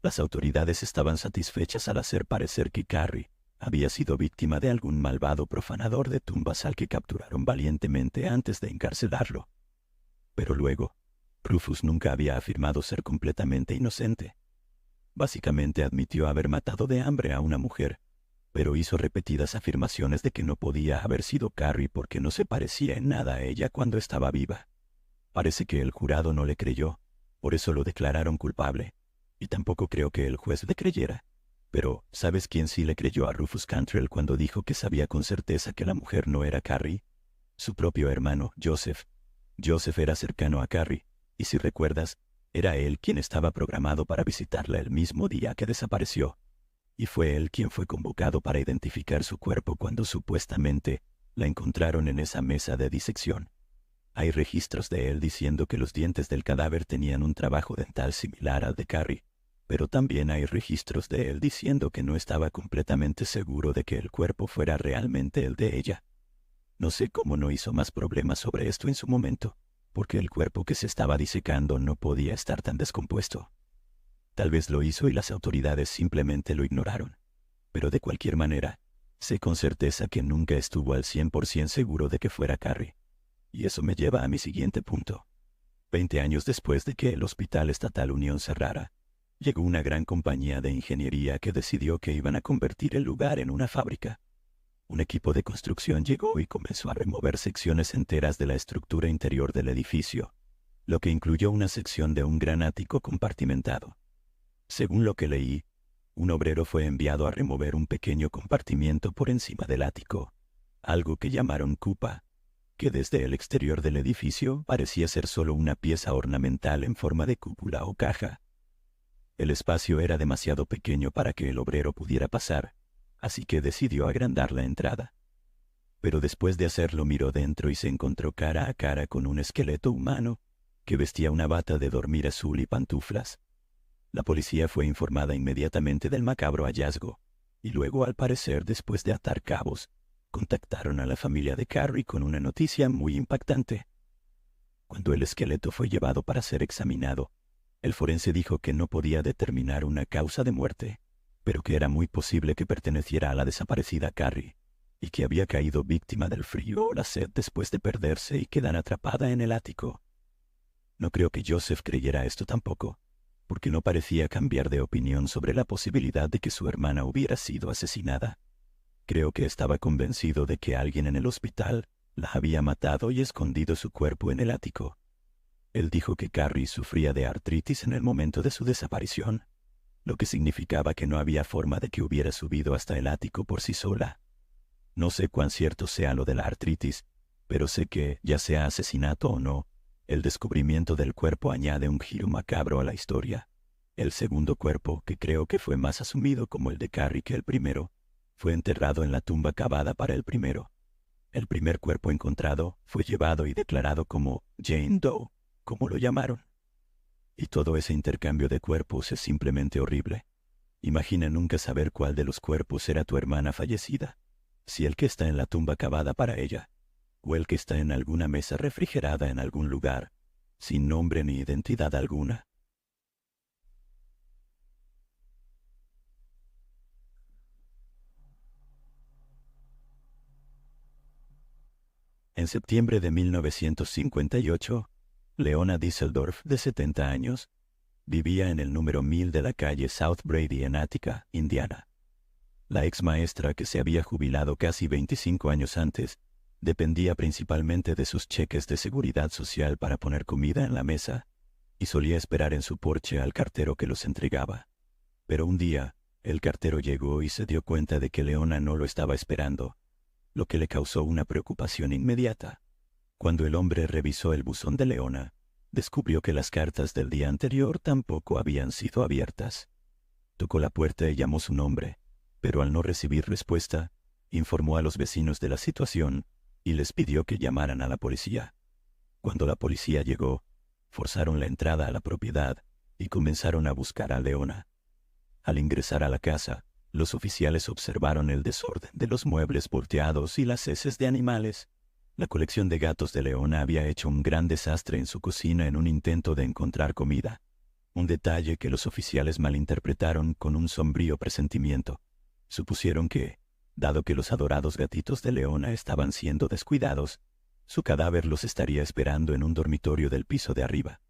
Las autoridades estaban satisfechas al hacer parecer que Carrie había sido víctima de algún malvado profanador de tumbas al que capturaron valientemente antes de encarcelarlo. Pero luego, Rufus nunca había afirmado ser completamente inocente. Básicamente admitió haber matado de hambre a una mujer, pero hizo repetidas afirmaciones de que no podía haber sido Carrie porque no se parecía en nada a ella cuando estaba viva. Parece que el jurado no le creyó, por eso lo declararon culpable, y tampoco creo que el juez le creyera. Pero, ¿sabes quién sí le creyó a Rufus Cantrell cuando dijo que sabía con certeza que la mujer no era Carrie? Su propio hermano, Joseph. Joseph era cercano a Carrie, y si recuerdas, era él quien estaba programado para visitarla el mismo día que desapareció. Y fue él quien fue convocado para identificar su cuerpo cuando supuestamente la encontraron en esa mesa de disección. Hay registros de él diciendo que los dientes del cadáver tenían un trabajo dental similar al de Carrie, pero también hay registros de él diciendo que no estaba completamente seguro de que el cuerpo fuera realmente el de ella. No sé cómo no hizo más problemas sobre esto en su momento, porque el cuerpo que se estaba disecando no podía estar tan descompuesto. Tal vez lo hizo y las autoridades simplemente lo ignoraron. Pero de cualquier manera, sé con certeza que nunca estuvo al 100% seguro de que fuera Carrie. Y eso me lleva a mi siguiente punto. 20 años después de que el Hospital Estatal Unión cerrara, llegó una gran compañía de ingeniería que decidió que iban a convertir el lugar en una fábrica. Un equipo de construcción llegó y comenzó a remover secciones enteras de la estructura interior del edificio, lo que incluyó una sección de un gran ático compartimentado. Según lo que leí, un obrero fue enviado a remover un pequeño compartimiento por encima del ático, algo que llamaron cupa, que desde el exterior del edificio parecía ser solo una pieza ornamental en forma de cúpula o caja. El espacio era demasiado pequeño para que el obrero pudiera pasar, así que decidió agrandar la entrada. Pero después de hacerlo miró dentro y se encontró cara a cara con un esqueleto humano que vestía una bata de dormir azul y pantuflas. La policía fue informada inmediatamente del macabro hallazgo, y luego, al parecer, después de atar cabos, contactaron a la familia de Carrie con una noticia muy impactante. Cuando el esqueleto fue llevado para ser examinado, el forense dijo que no podía determinar una causa de muerte, pero que era muy posible que perteneciera a la desaparecida Carrie, y que había caído víctima del frío o la sed después de perderse y quedar atrapada en el ático. No creo que Joseph creyera esto tampoco, porque no parecía cambiar de opinión sobre la posibilidad de que su hermana hubiera sido asesinada. Creo que estaba convencido de que alguien en el hospital la había matado y escondido su cuerpo en el ático. Él dijo que Carrie sufría de artritis en el momento de su desaparición, lo que significaba que no había forma de que hubiera subido hasta el ático por sí sola. No sé cuán cierto sea lo de la artritis, pero sé que, ya sea asesinato o no, el descubrimiento del cuerpo añade un giro macabro a la historia. El segundo cuerpo, que creo que fue más asumido como el de Carrie que el primero, fue enterrado en la tumba cavada para el primero. El primer cuerpo encontrado fue llevado y declarado como Jane Doe, como lo llamaron. Y todo ese intercambio de cuerpos es simplemente horrible. Imagina nunca saber cuál de los cuerpos era tu hermana fallecida, si el que está en la tumba cavada para ella, o el que está en alguna mesa refrigerada en algún lugar, sin nombre ni identidad alguna. En septiembre de 1958, Leona Düsseldorf, de 70 años, Vivía en el número 1000 de la calle South Brady en Attica, Indiana. La ex maestra, que se había jubilado casi 25 años antes, dependía principalmente de sus cheques de seguridad social para poner comida en la mesa, y solía esperar en su porche al cartero que los entregaba. Pero un día, el cartero llegó y se dio cuenta de que Leona no lo estaba esperando, lo que le causó una preocupación inmediata. Cuando el hombre revisó el buzón de Leona, descubrió que las cartas del día anterior tampoco habían sido abiertas. Tocó la puerta y llamó su nombre, pero al no recibir respuesta, informó a los vecinos de la situación y les pidió que llamaran a la policía. Cuando la policía llegó, forzaron la entrada a la propiedad y comenzaron a buscar a Leona. Al ingresar a la casa, los oficiales observaron el desorden de los muebles volteados y las heces de animales. La colección de gatos de Leona había hecho un gran desastre en su cocina en un intento de encontrar comida, un detalle que los oficiales malinterpretaron con un sombrío presentimiento. Supusieron que, dado que los adorados gatitos de Leona estaban siendo descuidados, su cadáver los estaría esperando en un dormitorio del piso de arriba.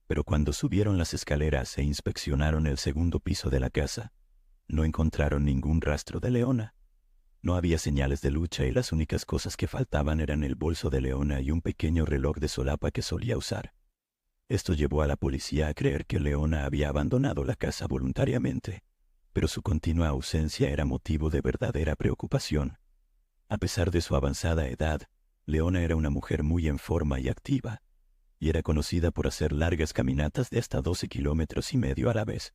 Pero cuando subieron las escaleras e inspeccionaron el segundo piso de la casa, no encontraron ningún rastro de Leona. No había señales de lucha y las únicas cosas que faltaban eran el bolso de Leona y un pequeño reloj de solapa que solía usar. Esto llevó a la policía a creer que Leona había abandonado la casa voluntariamente, pero su continua ausencia era motivo de verdadera preocupación. A pesar de su avanzada edad, Leona era una mujer muy en forma y activa, y era conocida por hacer largas caminatas de hasta 12,5 kilómetros a la vez.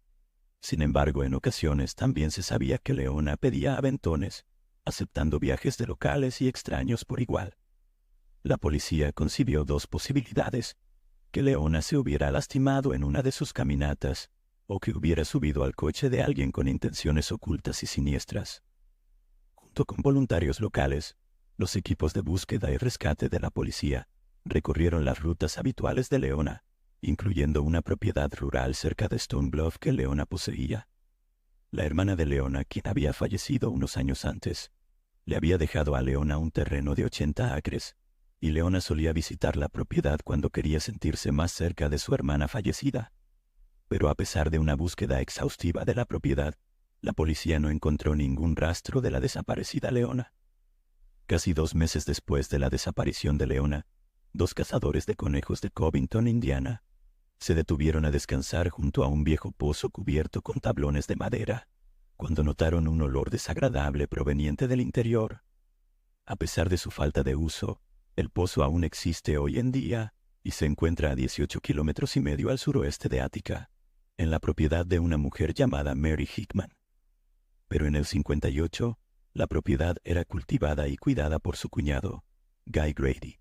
Sin embargo, en ocasiones también se sabía que Leona pedía aventones, aceptando viajes de locales y extraños por igual. La policía concibió dos posibilidades: que Leona se hubiera lastimado en una de sus caminatas, o que hubiera subido al coche de alguien con intenciones ocultas y siniestras. Junto con voluntarios locales, los equipos de búsqueda y rescate de la policía recorrieron las rutas habituales de Leona, incluyendo una propiedad rural cerca de Stone Bluff que Leona poseía. La hermana de Leona, quien había fallecido unos años antes, le había dejado a Leona un terreno de 80 acres, y Leona solía visitar la propiedad cuando quería sentirse más cerca de su hermana fallecida. Pero a pesar de una búsqueda exhaustiva de la propiedad, la policía no encontró ningún rastro de la desaparecida Leona. Casi 2 meses después de la desaparición de Leona, 2 cazadores de conejos de Covington, Indiana, se detuvieron a descansar junto a un viejo pozo cubierto con tablones de madera, cuando notaron un olor desagradable proveniente del interior. A pesar de su falta de uso, el pozo aún existe hoy en día y se encuentra a 18,5 kilómetros al suroeste de Attica, en la propiedad de una mujer llamada Mary Hickman. Pero en el 58, la propiedad era cultivada y cuidada por su cuñado, Guy Grady.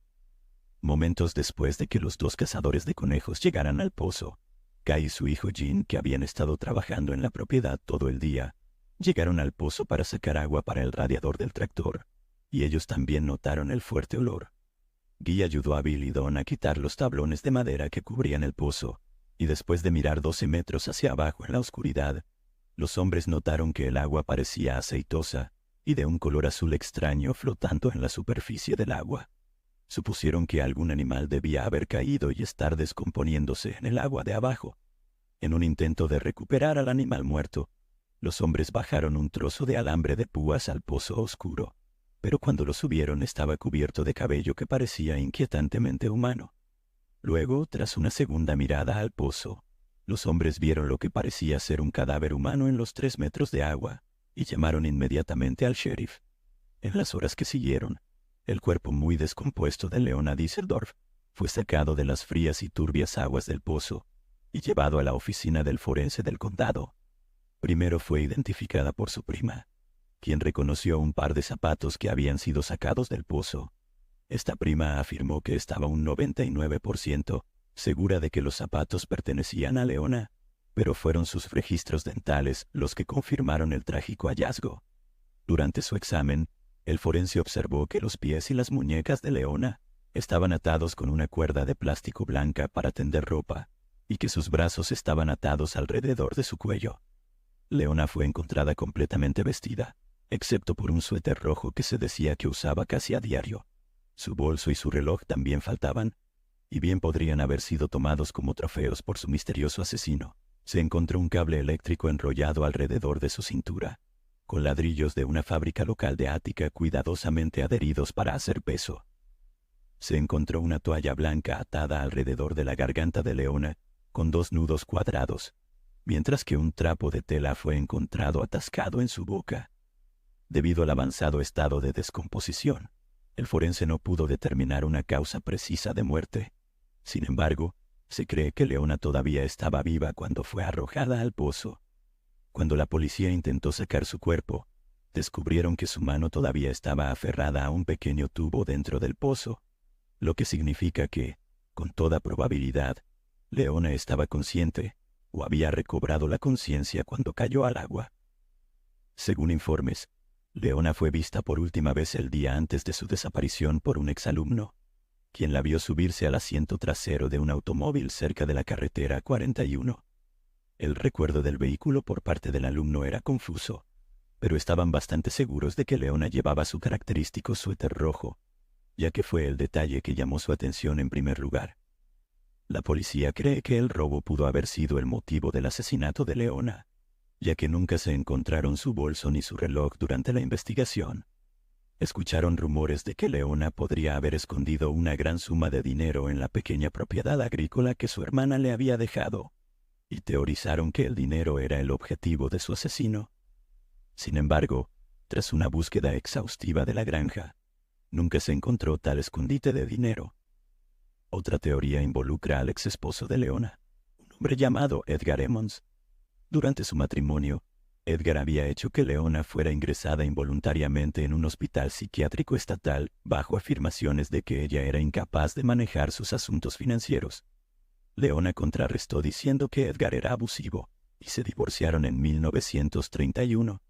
Momentos después de que los 2 cazadores de conejos llegaran al pozo, Guy y su hijo Jean, que habían estado trabajando en la propiedad todo el día, llegaron al pozo para sacar agua para el radiador del tractor, y ellos también notaron el fuerte olor. Guy ayudó a Bill y Don a quitar los tablones de madera que cubrían el pozo, y después de mirar 12 metros hacia abajo en la oscuridad, los hombres notaron que el agua parecía aceitosa y de un color azul extraño flotando en la superficie del agua. Supusieron que algún animal debía haber caído y estar descomponiéndose en el agua de abajo. En un intento de recuperar al animal muerto, los hombres bajaron un trozo de alambre de púas al pozo oscuro, pero cuando lo subieron estaba cubierto de cabello que parecía inquietantemente humano. Luego, tras una segunda mirada al pozo, los hombres vieron lo que parecía ser un cadáver humano en los 3 metros de agua y llamaron inmediatamente al sheriff. En las horas que siguieron, el cuerpo muy descompuesto de Leona Diesseldorf fue sacado de las frías y turbias aguas del pozo y llevado a la oficina del forense del condado. Primero fue identificada por su prima, quien reconoció un par de zapatos que habían sido sacados del pozo. Esta prima afirmó que estaba un 99% segura de que los zapatos pertenecían a Leona, pero fueron sus registros dentales los que confirmaron el trágico hallazgo. Durante su examen, el forense observó que los pies y las muñecas de Leona estaban atados con una cuerda de plástico blanca para tender ropa, y que sus brazos estaban atados alrededor de su cuello. Leona fue encontrada completamente vestida, excepto por un suéter rojo que se decía que usaba casi a diario. Su bolso y su reloj también faltaban, y bien podrían haber sido tomados como trofeos por su misterioso asesino. Se encontró un cable eléctrico enrollado alrededor de su cintura, con ladrillos de una fábrica local de Ática cuidadosamente adheridos para hacer peso. Se encontró una toalla blanca atada alrededor de la garganta de Leona, con 2 nudos cuadrados, mientras que un trapo de tela fue encontrado atascado en su boca. Debido al avanzado estado de descomposición, el forense no pudo determinar una causa precisa de muerte. Sin embargo, se cree que Leona todavía estaba viva cuando fue arrojada al pozo. Cuando la policía intentó sacar su cuerpo, descubrieron que su mano todavía estaba aferrada a un pequeño tubo dentro del pozo, lo que significa que, con toda probabilidad, Leona estaba consciente o había recobrado la conciencia cuando cayó al agua. Según informes, Leona fue vista por última vez el día antes de su desaparición por un exalumno, quien la vio subirse al asiento trasero de un automóvil cerca de la carretera 41. El recuerdo del vehículo por parte del alumno era confuso, pero estaban bastante seguros de que Leona llevaba su característico suéter rojo, ya que fue el detalle que llamó su atención en primer lugar. La policía cree que el robo pudo haber sido el motivo del asesinato de Leona, ya que nunca se encontraron su bolso ni su reloj durante la investigación. Escucharon rumores de que Leona podría haber escondido una gran suma de dinero en la pequeña propiedad agrícola que su hermana le había dejado, y teorizaron que el dinero era el objetivo de su asesino. Sin embargo, tras una búsqueda exhaustiva de la granja, nunca se encontró tal escondite de dinero. Otra teoría involucra al ex esposo de Leona, un hombre llamado Edgar Emmons. Durante su matrimonio, Edgar había hecho que Leona fuera ingresada involuntariamente en un hospital psiquiátrico estatal bajo afirmaciones de que ella era incapaz de manejar sus asuntos financieros. Leona contrarrestó diciendo que Edgar era abusivo, y se divorciaron en 1931.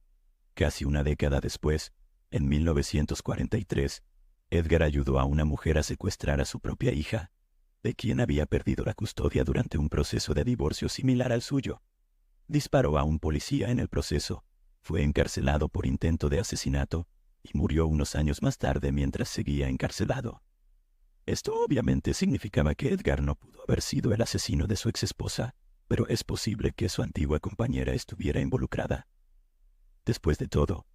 Casi una década después, en 1943, Edgar ayudó a una mujer a secuestrar a su propia hija, de quien había perdido la custodia durante un proceso de divorcio similar al suyo. Disparó a un policía en el proceso, fue encarcelado por intento de asesinato y murió unos años más tarde mientras seguía encarcelado. Esto obviamente significaba que Edgar no pudo haber sido el asesino de su exesposa, pero es posible que su antigua compañera estuviera involucrada. Después de todo,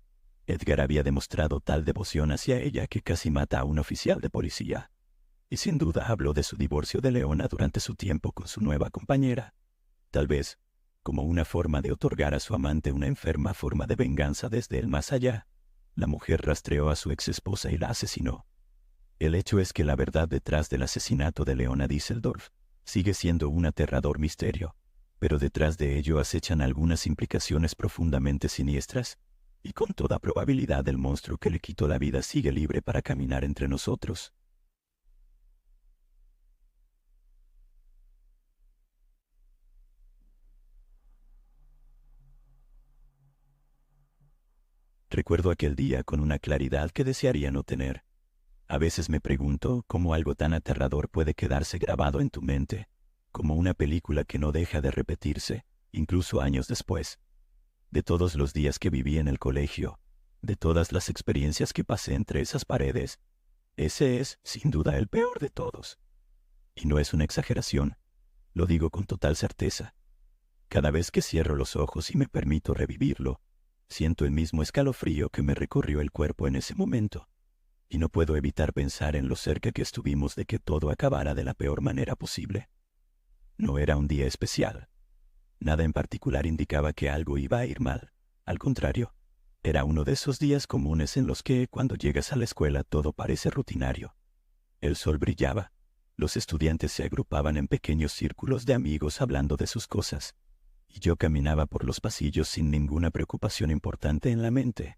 Edgar había demostrado tal devoción hacia ella que casi mata a un oficial de policía, y sin duda habló de su divorcio de Leona durante su tiempo con su nueva compañera. Tal vez, como una forma de otorgar a su amante una enferma forma de venganza desde el más allá, la mujer rastreó a su exesposa y la asesinó. El hecho es que la verdad detrás del asesinato de Leona Düsseldorf sigue siendo un aterrador misterio, pero detrás de ello acechan algunas implicaciones profundamente siniestras, y con toda probabilidad el monstruo que le quitó la vida sigue libre para caminar entre nosotros. Recuerdo aquel día con una claridad que desearía no tener. A veces me pregunto cómo algo tan aterrador puede quedarse grabado en tu mente, como una película que no deja de repetirse, incluso años después. De todos los días que viví en el colegio, de todas las experiencias que pasé entre esas paredes, ese es, sin duda, el peor de todos. Y no es una exageración, lo digo con total certeza. Cada vez que cierro los ojos y me permito revivirlo, siento el mismo escalofrío que me recorrió el cuerpo en ese momento, y no puedo evitar pensar en lo cerca que estuvimos de que todo acabara de la peor manera posible. No era un día especial. Nada en particular indicaba que algo iba a ir mal. Al contrario, era uno de esos días comunes en los que, cuando llegas a la escuela, todo parece rutinario. El sol brillaba. Los estudiantes se agrupaban en pequeños círculos de amigos hablando de sus cosas, y yo caminaba por los pasillos sin ninguna preocupación importante en la mente.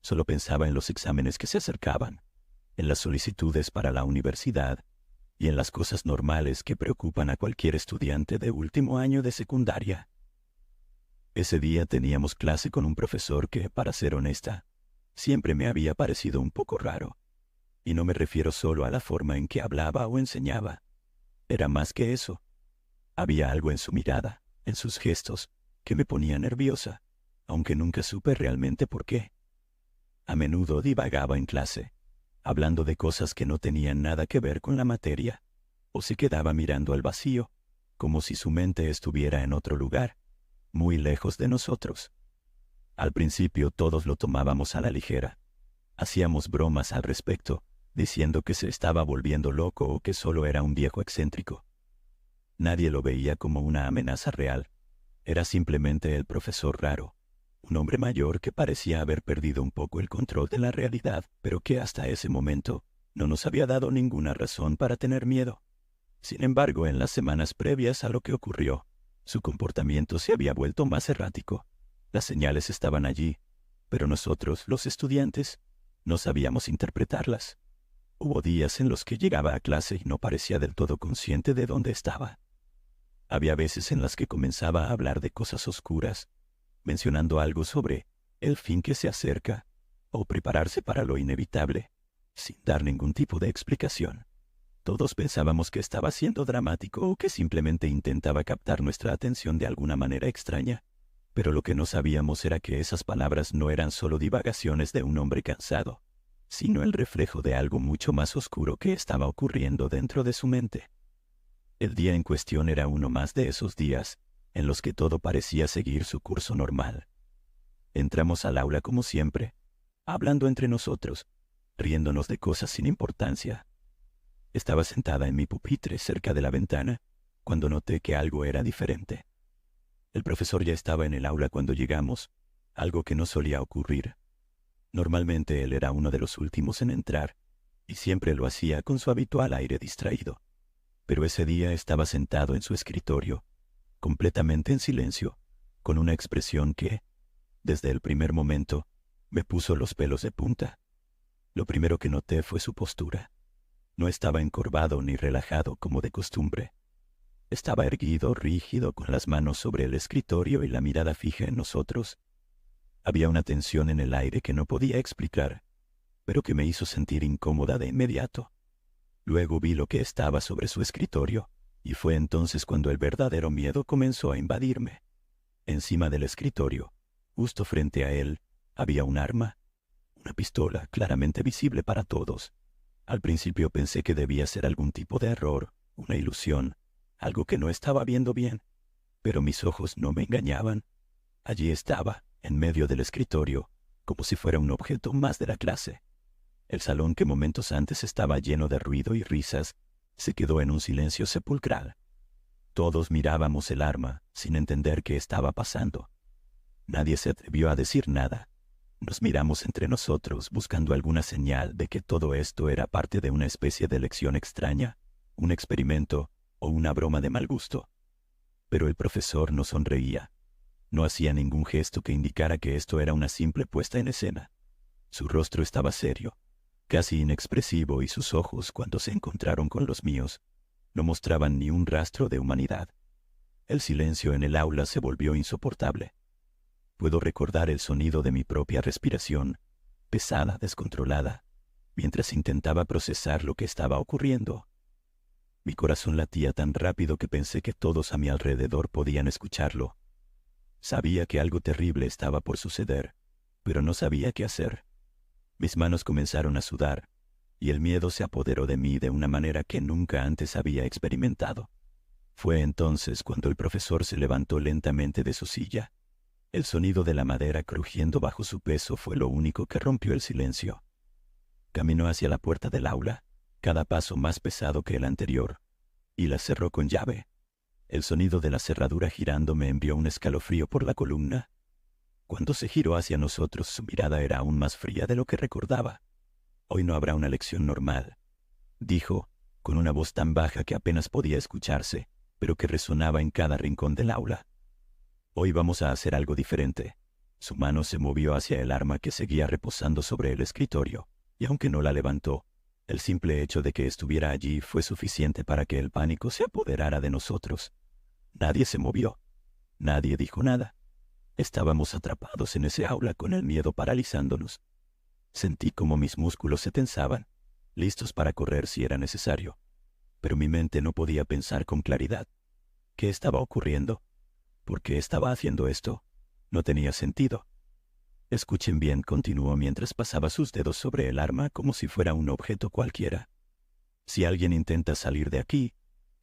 Solo pensaba en los exámenes que se acercaban, en las solicitudes para la universidad y en las cosas normales que preocupan a cualquier estudiante de último año de secundaria. Ese día teníamos clase con un profesor que, para ser honesta, siempre me había parecido un poco raro. Y no me refiero solo a la forma en que hablaba o enseñaba. Era más que eso. Había algo en su mirada, en sus gestos, que me ponía nerviosa, aunque nunca supe realmente por qué. A menudo divagaba en clase, hablando de cosas que no tenían nada que ver con la materia, o se quedaba mirando al vacío, como si su mente estuviera en otro lugar, muy lejos de nosotros. Al principio todos lo tomábamos a la ligera. Hacíamos bromas al respecto, diciendo que se estaba volviendo loco o que solo era un viejo excéntrico. Nadie lo veía como una amenaza real. Era simplemente el profesor raro, un hombre mayor que parecía haber perdido un poco el control de la realidad, pero que hasta ese momento no nos había dado ninguna razón para tener miedo. Sin embargo, en las semanas previas a lo que ocurrió, su comportamiento se había vuelto más errático. Las señales estaban allí, pero nosotros, los estudiantes, no sabíamos interpretarlas. Hubo días en los que llegaba a clase y no parecía del todo consciente de dónde estaba. Había veces en las que comenzaba a hablar de cosas oscuras, mencionando algo sobre el fin que se acerca o prepararse para lo inevitable, sin dar ningún tipo de explicación. Todos pensábamos que estaba siendo dramático o que simplemente intentaba captar nuestra atención de alguna manera extraña, pero lo que no sabíamos era que esas palabras no eran solo divagaciones de un hombre cansado, sino el reflejo de algo mucho más oscuro que estaba ocurriendo dentro de su mente. El día en cuestión era uno más de esos días en los que todo parecía seguir su curso normal. Entramos al aula como siempre, hablando entre nosotros, riéndonos de cosas sin importancia. Estaba sentada en mi pupitre cerca de la ventana cuando noté que algo era diferente. El profesor ya estaba en el aula cuando llegamos, algo que no solía ocurrir. Normalmente él era uno de los últimos en entrar, y siempre lo hacía con su habitual aire distraído. Pero ese día estaba sentado en su escritorio, completamente en silencio, con una expresión que, desde el primer momento, me puso los pelos de punta. Lo primero que noté fue su postura. No estaba encorvado ni relajado como de costumbre. Estaba erguido, rígido, con las manos sobre el escritorio y la mirada fija en nosotros. Había una tensión en el aire que no podía explicar, pero que me hizo sentir incómoda de inmediato. Luego vi lo que estaba sobre su escritorio, y fue entonces cuando el verdadero miedo comenzó a invadirme. Encima del escritorio, justo frente a él, había un arma, una pistola claramente visible para todos. Al principio pensé que debía ser algún tipo de error, una ilusión, algo que no estaba viendo bien, pero mis ojos no me engañaban. Allí estaba, en medio del escritorio, como si fuera un objeto más de la clase. El salón, que momentos antes estaba lleno de ruido y risas, se quedó en un silencio sepulcral. Todos mirábamos el arma, sin entender qué estaba pasando. Nadie se atrevió a decir nada. Nos miramos entre nosotros, buscando alguna señal de que todo esto era parte de una especie de lección extraña, un experimento o una broma de mal gusto. Pero el profesor no sonreía. No hacía ningún gesto que indicara que esto era una simple puesta en escena. Su rostro estaba serio, casi inexpresivo, y sus ojos, cuando se encontraron con los míos, no mostraban ni un rastro de humanidad. El silencio en el aula se volvió insoportable. Puedo recordar el sonido de mi propia respiración, pesada, descontrolada, mientras intentaba procesar lo que estaba ocurriendo. Mi corazón latía tan rápido que pensé que todos a mi alrededor podían escucharlo. Sabía que algo terrible estaba por suceder, pero no sabía qué hacer. Mis manos comenzaron a sudar, y el miedo se apoderó de mí de una manera que nunca antes había experimentado. Fue entonces cuando el profesor se levantó lentamente de su silla. El sonido de la madera crujiendo bajo su peso fue lo único que rompió el silencio. Caminó hacia la puerta del aula, cada paso más pesado que el anterior, y la cerró con llave. El sonido de la cerradura girando me envió un escalofrío por la columna. Cuando se giró hacia nosotros, su mirada era aún más fría de lo que recordaba. «Hoy no habrá una lección normal», dijo, con una voz tan baja que apenas podía escucharse, pero que resonaba en cada rincón del aula. «Hoy vamos a hacer algo diferente». Su mano se movió hacia el arma que seguía reposando sobre el escritorio, y aunque no la levantó, el simple hecho de que estuviera allí fue suficiente para que el pánico se apoderara de nosotros. Nadie se movió. Nadie dijo nada. Estábamos atrapados en ese aula con el miedo paralizándonos. Sentí como mis músculos se tensaban, listos para correr si era necesario. Pero mi mente no podía pensar con claridad. ¿Qué estaba ocurriendo? ¿Por qué estaba haciendo esto? No tenía sentido. Escuchen bien, continuó mientras pasaba sus dedos sobre el arma como si fuera un objeto cualquiera. Si alguien intenta salir de aquí,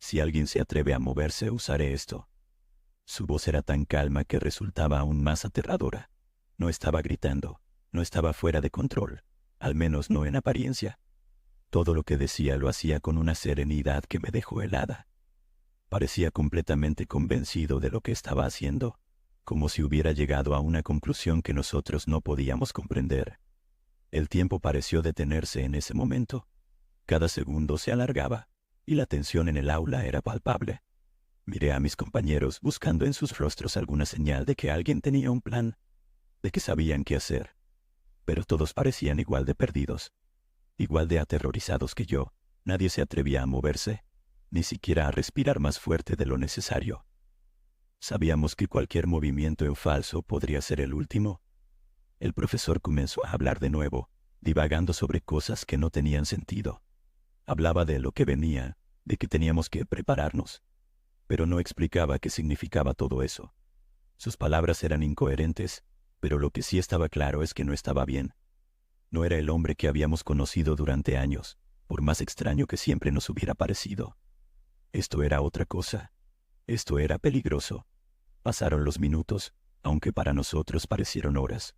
Si alguien se atreve a moverse, usaré esto. Su voz era tan calma que resultaba aún más aterradora. No estaba gritando, no estaba fuera de control, al menos no en apariencia. Todo lo que decía lo hacía con una serenidad que me dejó helada. Parecía completamente convencido de lo que estaba haciendo, como si hubiera llegado a una conclusión que nosotros no podíamos comprender. El tiempo pareció detenerse en ese momento. Cada segundo se alargaba, y la tensión en el aula era palpable. Miré a mis compañeros buscando en sus rostros alguna señal de que alguien tenía un plan, de que sabían qué hacer. Pero todos parecían igual de perdidos, igual de aterrorizados que yo. Nadie se atrevía a moverse, ni siquiera a respirar más fuerte de lo necesario. Sabíamos que cualquier movimiento en falso podría ser el último. El profesor comenzó a hablar de nuevo, divagando sobre cosas que no tenían sentido. Hablaba de lo que venía, de que teníamos que prepararnos, pero no explicaba qué significaba todo eso. Sus palabras eran incoherentes, pero lo que sí estaba claro es que no estaba bien. No era el hombre que habíamos conocido durante años, por más extraño que siempre nos hubiera parecido. Esto era otra cosa. Esto era peligroso. Pasaron los minutos, aunque para nosotros parecieron horas.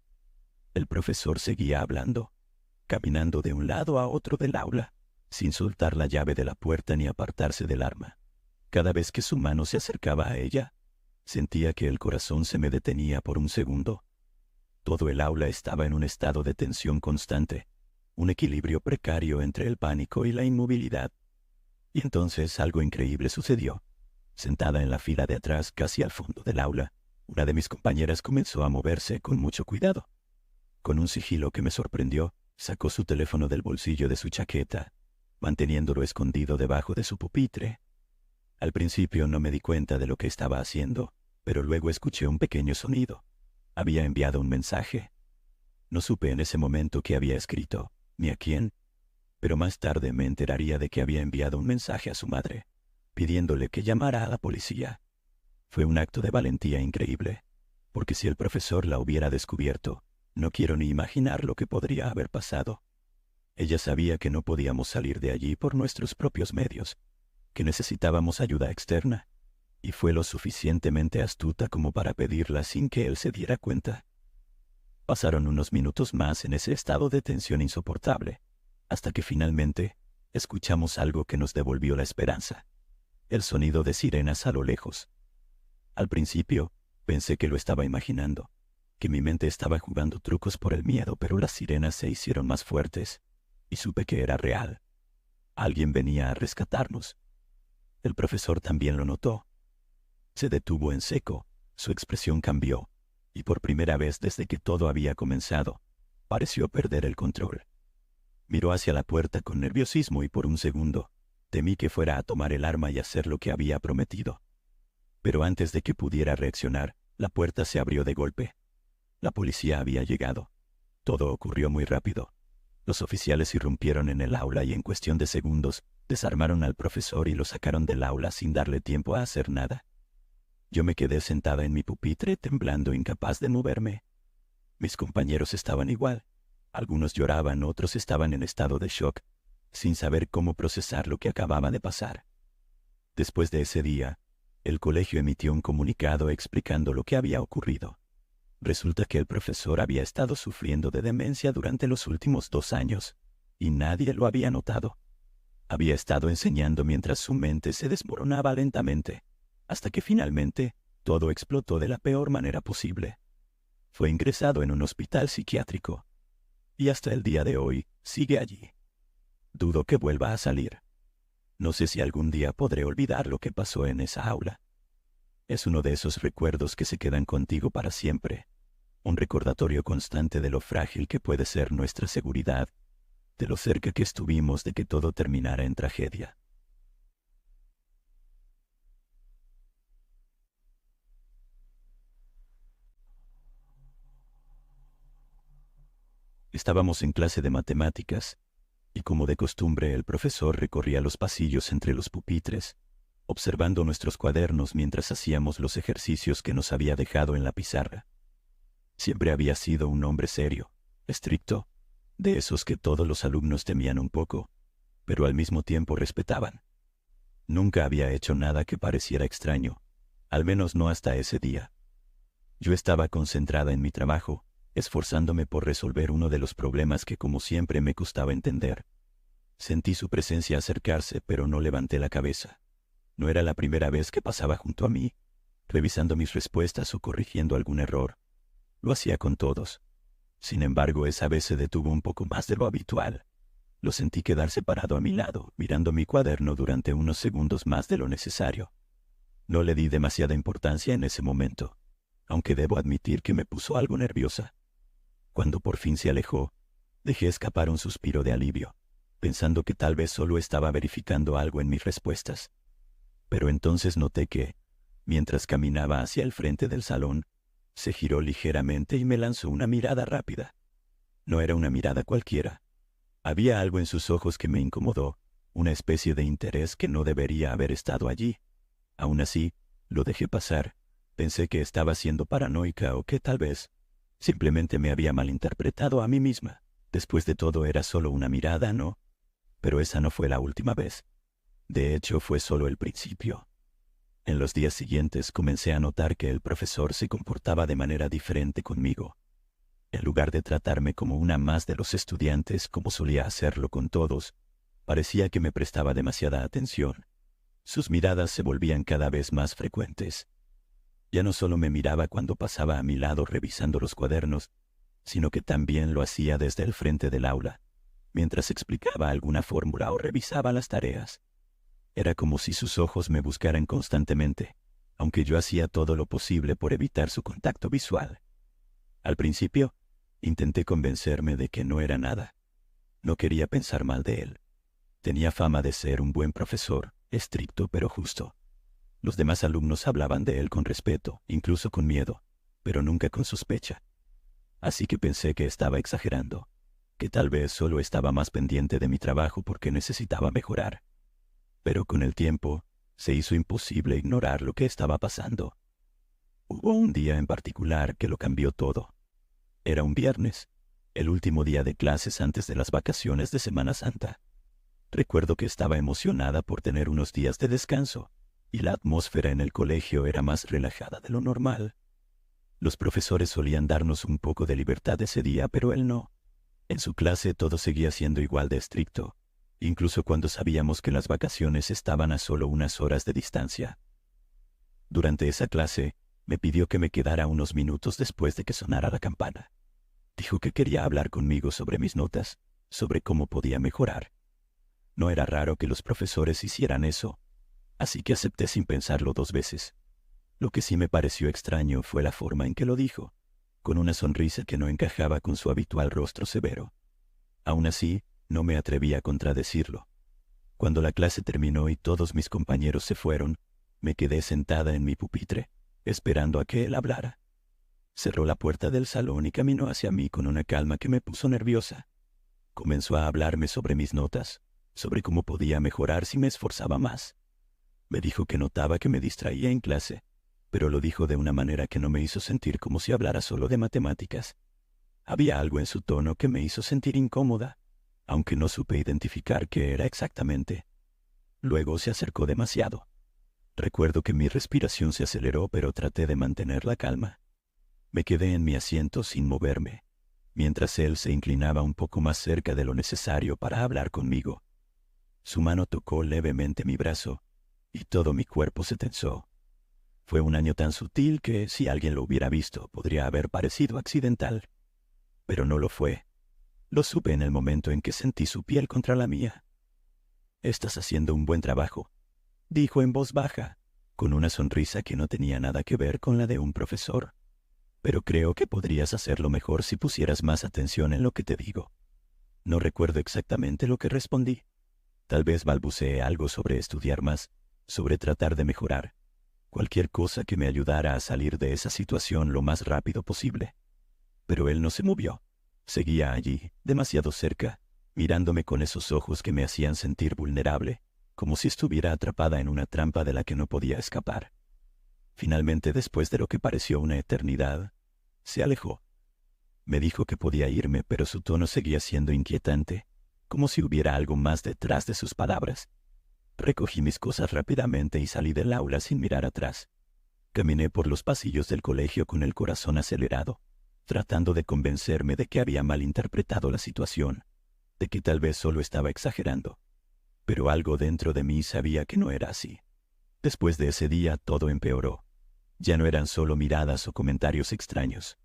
El profesor seguía hablando, caminando de un lado a otro del aula, sin soltar la llave de la puerta ni apartarse del arma. Cada vez que su mano se acercaba a ella, sentía que el corazón se me detenía por un segundo. Todo el aula estaba en un estado de tensión constante, un equilibrio precario entre el pánico y la inmovilidad. Y entonces algo increíble sucedió. Sentada en la fila de atrás, casi al fondo del aula, una de mis compañeras comenzó a moverse con mucho cuidado. Con un sigilo que me sorprendió, sacó su teléfono del bolsillo de su chaqueta, manteniéndolo escondido debajo de su pupitre. Al principio no me di cuenta de lo que estaba haciendo, pero luego escuché un pequeño sonido. Había enviado un mensaje. No supe en ese momento qué había escrito, ni a quién, pero más tarde me enteraría de que había enviado un mensaje a su madre, pidiéndole que llamara a la policía. Fue un acto de valentía increíble, porque si el profesor la hubiera descubierto, no quiero ni imaginar lo que podría haber pasado. Ella sabía que no podíamos salir de allí por nuestros propios medios, que necesitábamos ayuda externa, y fue lo suficientemente astuta como para pedirla sin que él se diera cuenta. Pasaron unos minutos más en ese estado de tensión insoportable, hasta que finalmente escuchamos algo que nos devolvió la esperanza. El sonido de sirenas a lo lejos. Al principio, pensé que lo estaba imaginando, que mi mente estaba jugando trucos por el miedo, pero las sirenas se hicieron más fuertes, y supe que era real. Alguien venía a rescatarnos. El profesor también lo notó. Se detuvo en seco, su expresión cambió, y por primera vez desde que todo había comenzado, pareció perder el control. Miró hacia la puerta con nerviosismo y por un segundo, temí que fuera a tomar el arma y hacer lo que había prometido. Pero antes de que pudiera reaccionar, la puerta se abrió de golpe. La policía había llegado. Todo ocurrió muy rápido. Los oficiales irrumpieron en el aula y en cuestión de segundos, desarmaron al profesor y lo sacaron del aula sin darle tiempo a hacer nada. Yo me quedé sentada en mi pupitre, temblando, incapaz de moverme. Mis compañeros estaban igual. Algunos lloraban, otros estaban en estado de shock, sin saber cómo procesar lo que acababa de pasar. Después de ese día, el colegio emitió un comunicado explicando lo que había ocurrido. Resulta que el profesor había estado sufriendo de demencia durante los últimos 2 años, y nadie lo había notado. Había estado enseñando mientras su mente se desmoronaba lentamente, hasta que finalmente todo explotó de la peor manera posible. Fue ingresado en un hospital psiquiátrico, y hasta el día de hoy sigue allí. Dudo que vuelva a salir. No sé si algún día podré olvidar lo que pasó en esa aula. Es uno de esos recuerdos que se quedan contigo para siempre. Un recordatorio constante de lo frágil que puede ser nuestra seguridad, de lo cerca que estuvimos de que todo terminara en tragedia. Estábamos en clase de matemáticas, y como de costumbre el profesor recorría los pasillos entre los pupitres, observando nuestros cuadernos mientras hacíamos los ejercicios que nos había dejado en la pizarra. Siempre había sido un hombre serio, estricto, de esos que todos los alumnos temían un poco, pero al mismo tiempo respetaban. Nunca había hecho nada que pareciera extraño, al menos no hasta ese día. Yo estaba concentrada en mi trabajo, esforzándome por resolver uno de los problemas que como siempre me costaba entender. Sentí su presencia acercarse, pero no levanté la cabeza. No era la primera vez que pasaba junto a mí, revisando mis respuestas o corrigiendo algún error. Lo hacía con todos. Sin embargo, esa vez se detuvo un poco más de lo habitual. Lo sentí quedarse parado a mi lado, mirando mi cuaderno durante unos segundos más de lo necesario. No le di demasiada importancia en ese momento, aunque debo admitir que me puso algo nerviosa. Cuando por fin se alejó, dejé escapar un suspiro de alivio, pensando que tal vez solo estaba verificando algo en mis respuestas. Pero entonces noté que, mientras caminaba hacia el frente del salón, se giró ligeramente y me lanzó una mirada rápida. No era una mirada cualquiera. Había algo en sus ojos que me incomodó, una especie de interés que no debería haber estado allí. Aún así, lo dejé pasar. Pensé que estaba siendo paranoica o que tal vez simplemente me había malinterpretado a mí misma. Después de todo era solo una mirada, ¿no? Pero esa no fue la última vez. De hecho, fue solo el principio. En los días siguientes comencé a notar que el profesor se comportaba de manera diferente conmigo. En lugar de tratarme como una más de los estudiantes, como solía hacerlo con todos, parecía que me prestaba demasiada atención. Sus miradas se volvían cada vez más frecuentes. Ya no solo me miraba cuando pasaba a mi lado revisando los cuadernos, sino que también lo hacía desde el frente del aula, mientras explicaba alguna fórmula o revisaba las tareas. Era como si sus ojos me buscaran constantemente, aunque yo hacía todo lo posible por evitar su contacto visual. Al principio, intenté convencerme de que no era nada. No quería pensar mal de él. Tenía fama de ser un buen profesor, estricto pero justo. Los demás alumnos hablaban de él con respeto, incluso con miedo, pero nunca con sospecha. Así que pensé que estaba exagerando, que tal vez solo estaba más pendiente de mi trabajo porque necesitaba mejorar. Pero con el tiempo, se hizo imposible ignorar lo que estaba pasando. Hubo un día en particular que lo cambió todo. Era un viernes, el último día de clases antes de las vacaciones de Semana Santa. Recuerdo que estaba emocionada por tener unos días de descanso, y la atmósfera en el colegio era más relajada de lo normal. Los profesores solían darnos un poco de libertad ese día, pero él no. En su clase todo seguía siendo igual de estricto, incluso cuando sabíamos que las vacaciones estaban a solo unas horas de distancia. Durante esa clase, me pidió que me quedara unos minutos después de que sonara la campana. Dijo que quería hablar conmigo sobre mis notas, sobre cómo podía mejorar. No era raro que los profesores hicieran eso, así que acepté sin pensarlo dos veces. Lo que sí me pareció extraño fue la forma en que lo dijo, con una sonrisa que no encajaba con su habitual rostro severo. Aún así, no me atreví a contradecirlo. Cuando la clase terminó y todos mis compañeros se fueron, me quedé sentada en mi pupitre, esperando a que él hablara. Cerró la puerta del salón y caminó hacia mí con una calma que me puso nerviosa. Comenzó a hablarme sobre mis notas, sobre cómo podía mejorar si me esforzaba más. Me dijo que notaba que me distraía en clase, pero lo dijo de una manera que no me hizo sentir como si hablara solo de matemáticas. Había algo en su tono que me hizo sentir incómoda, aunque no supe identificar qué era exactamente. Luego se acercó demasiado. Recuerdo que mi respiración se aceleró, pero traté de mantener la calma. Me quedé en mi asiento sin moverme, mientras él se inclinaba un poco más cerca de lo necesario para hablar conmigo. Su mano tocó levemente mi brazo, y todo mi cuerpo se tensó. Fue un año tan sutil que, si alguien lo hubiera visto, podría haber parecido accidental. Pero no lo fue. Lo supe en el momento en que sentí su piel contra la mía. «Estás haciendo un buen trabajo», dijo en voz baja, con una sonrisa que no tenía nada que ver con la de un profesor. «Pero creo que podrías hacerlo mejor si pusieras más atención en lo que te digo». No recuerdo exactamente lo que respondí. Tal vez balbuceé algo sobre estudiar más, sobre tratar de mejorar. Cualquier cosa que me ayudara a salir de esa situación lo más rápido posible. Pero él no se movió. Seguía allí, demasiado cerca, mirándome con esos ojos que me hacían sentir vulnerable, como si estuviera atrapada en una trampa de la que no podía escapar. Finalmente, después de lo que pareció una eternidad, se alejó. Me dijo que podía irme, pero su tono seguía siendo inquietante, como si hubiera algo más detrás de sus palabras. Recogí mis cosas rápidamente y salí del aula sin mirar atrás. Caminé por los pasillos del colegio con el corazón acelerado, tratando de convencerme de que había malinterpretado la situación, de que tal vez solo estaba exagerando. Pero algo dentro de mí sabía que no era así. Después de ese día todo empeoró. Ya no eran solo miradas o comentarios extraños.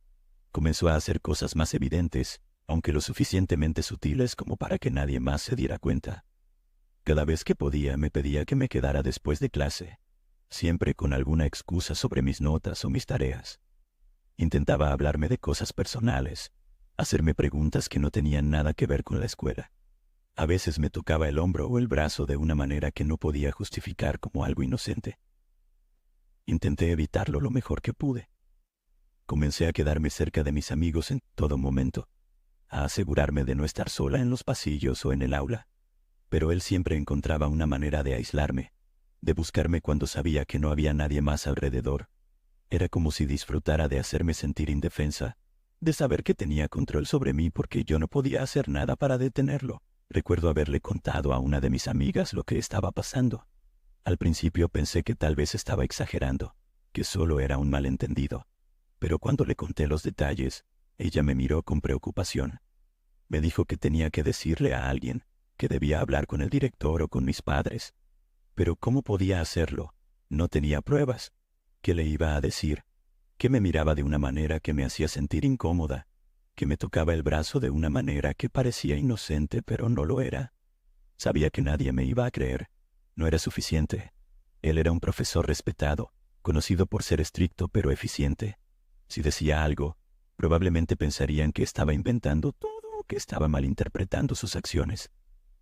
Comenzó a hacer cosas más evidentes, aunque lo suficientemente sutiles como para que nadie más se diera cuenta. Cada vez que podía me pedía que me quedara después de clase, siempre con alguna excusa sobre mis notas o mis tareas. Intentaba hablarme de cosas personales, hacerme preguntas que no tenían nada que ver con la escuela. A veces me tocaba el hombro o el brazo de una manera que no podía justificar como algo inocente. Intenté evitarlo lo mejor que pude. Comencé a quedarme cerca de mis amigos en todo momento, a asegurarme de no estar sola en los pasillos o en el aula. Pero él siempre encontraba una manera de aislarme, de buscarme cuando sabía que no había nadie más alrededor. Era como si disfrutara de hacerme sentir indefensa, de saber que tenía control sobre mí porque yo no podía hacer nada para detenerlo. Recuerdo haberle contado a una de mis amigas lo que estaba pasando. Al principio pensé que tal vez estaba exagerando, que solo era un malentendido. Pero cuando le conté los detalles, ella me miró con preocupación. Me dijo que tenía que decirle a alguien, que debía hablar con el director o con mis padres. Pero ¿cómo podía hacerlo? No tenía pruebas. ¿Qué le iba a decir? Que me miraba de una manera que me hacía sentir incómoda, que me tocaba el brazo de una manera que parecía inocente pero no lo era. Sabía que nadie me iba a creer. No era suficiente. Él era un profesor respetado, conocido por ser estricto pero eficiente. Si decía algo, probablemente pensarían que estaba inventando todo o que estaba malinterpretando sus acciones.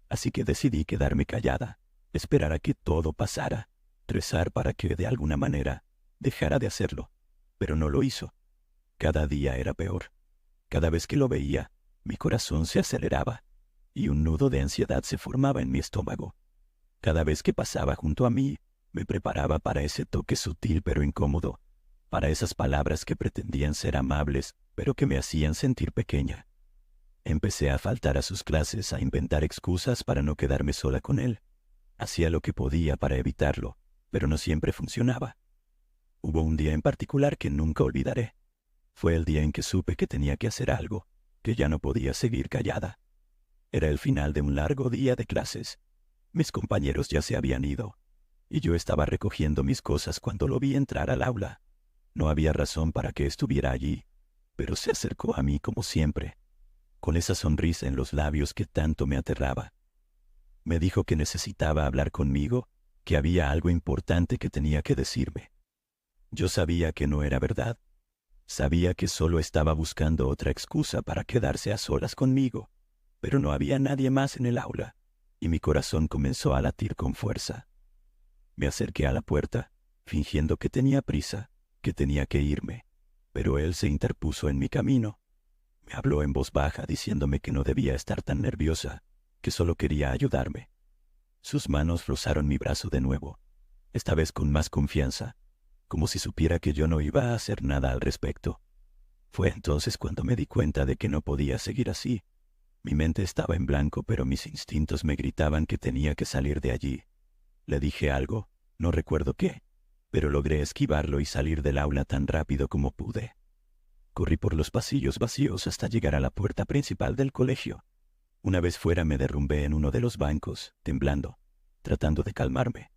Así que decidí quedarme callada, esperar a que todo pasara, rezar para que de alguna manera dejara de hacerlo. Pero no lo hizo. Cada día era peor. Cada vez que lo veía, mi corazón se aceleraba y un nudo de ansiedad se formaba en mi estómago. Cada vez que pasaba junto a mí, me preparaba para ese toque sutil pero incómodo, para esas palabras que pretendían ser amables, pero que me hacían sentir pequeña. Empecé a faltar a sus clases, a inventar excusas para no quedarme sola con él. Hacía lo que podía para evitarlo, pero no siempre funcionaba. Hubo un día en particular que nunca olvidaré. Fue el día en que supe que tenía que hacer algo, que ya no podía seguir callada. Era el final de un largo día de clases. Mis compañeros ya se habían ido, y yo estaba recogiendo mis cosas cuando lo vi entrar al aula. No había razón para que estuviera allí, pero se acercó a mí como siempre, con esa sonrisa en los labios que tanto me aterraba. Me dijo que necesitaba hablar conmigo, que había algo importante que tenía que decirme. Yo sabía que no era verdad. Sabía que solo estaba buscando otra excusa para quedarse a solas conmigo, pero no había nadie más en el aula, y mi corazón comenzó a latir con fuerza. Me acerqué a la puerta, fingiendo que tenía prisa, que tenía que irme, pero él se interpuso en mi camino. Me habló en voz baja diciéndome que no debía estar tan nerviosa, que solo quería ayudarme. Sus manos rozaron mi brazo de nuevo, esta vez con más confianza, como si supiera que yo no iba a hacer nada al respecto. Fue entonces cuando me di cuenta de que no podía seguir así. Mi mente estaba en blanco, pero mis instintos me gritaban que tenía que salir de allí. Le dije algo, no recuerdo qué, pero logré esquivarlo y salir del aula tan rápido como pude. Corrí por los pasillos vacíos hasta llegar a la puerta principal del colegio. Una vez fuera me derrumbé en uno de los bancos, temblando, tratando de calmarme.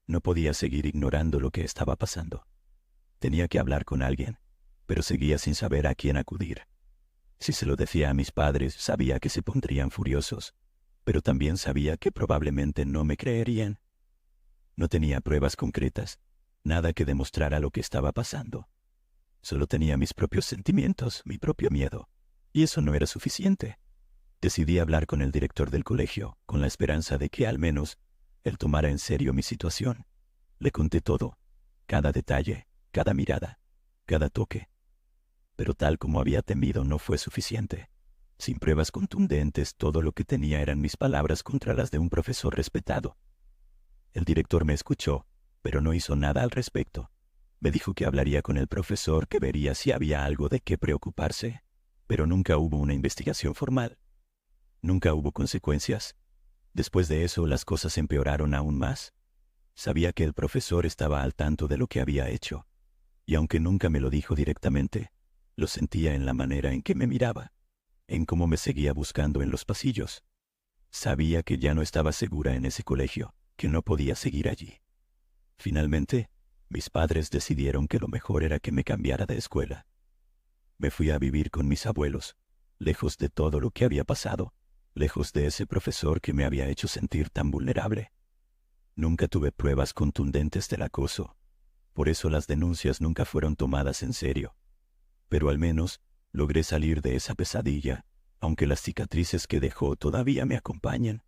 No podía seguir ignorando lo que estaba pasando. Tenía que hablar con alguien, pero seguía sin saber a quién acudir. Si se lo decía a mis padres, sabía que se pondrían furiosos, pero también sabía que probablemente no me creerían. No tenía pruebas concretas, nada que demostrara lo que estaba pasando. Solo tenía mis propios sentimientos, mi propio miedo, y eso no era suficiente. Decidí hablar con el director del colegio, con la esperanza de que al menos él tomara en serio mi situación. Le conté todo, cada detalle, cada mirada, cada toque. Pero tal como había temido no fue suficiente. Sin pruebas contundentes, todo lo que tenía eran mis palabras contra las de un profesor respetado. El director me escuchó, pero no hizo nada al respecto. Me dijo que hablaría con el profesor, que vería si había algo de qué preocuparse. Pero nunca hubo una investigación formal. Nunca hubo consecuencias. Después de eso, las cosas empeoraron aún más. Sabía que el profesor estaba al tanto de lo que había hecho, y aunque nunca me lo dijo directamente, lo sentía en la manera en que me miraba, en cómo me seguía buscando en los pasillos. Sabía que ya no estaba segura en ese colegio, que no podía seguir allí. Finalmente, mis padres decidieron que lo mejor era que me cambiara de escuela. Me fui a vivir con mis abuelos, lejos de todo lo que había pasado, lejos de ese profesor que me había hecho sentir tan vulnerable. Nunca tuve pruebas contundentes del acoso, por eso las denuncias nunca fueron tomadas en serio. Pero al menos logré salir de esa pesadilla, aunque las cicatrices que dejó todavía me acompañan.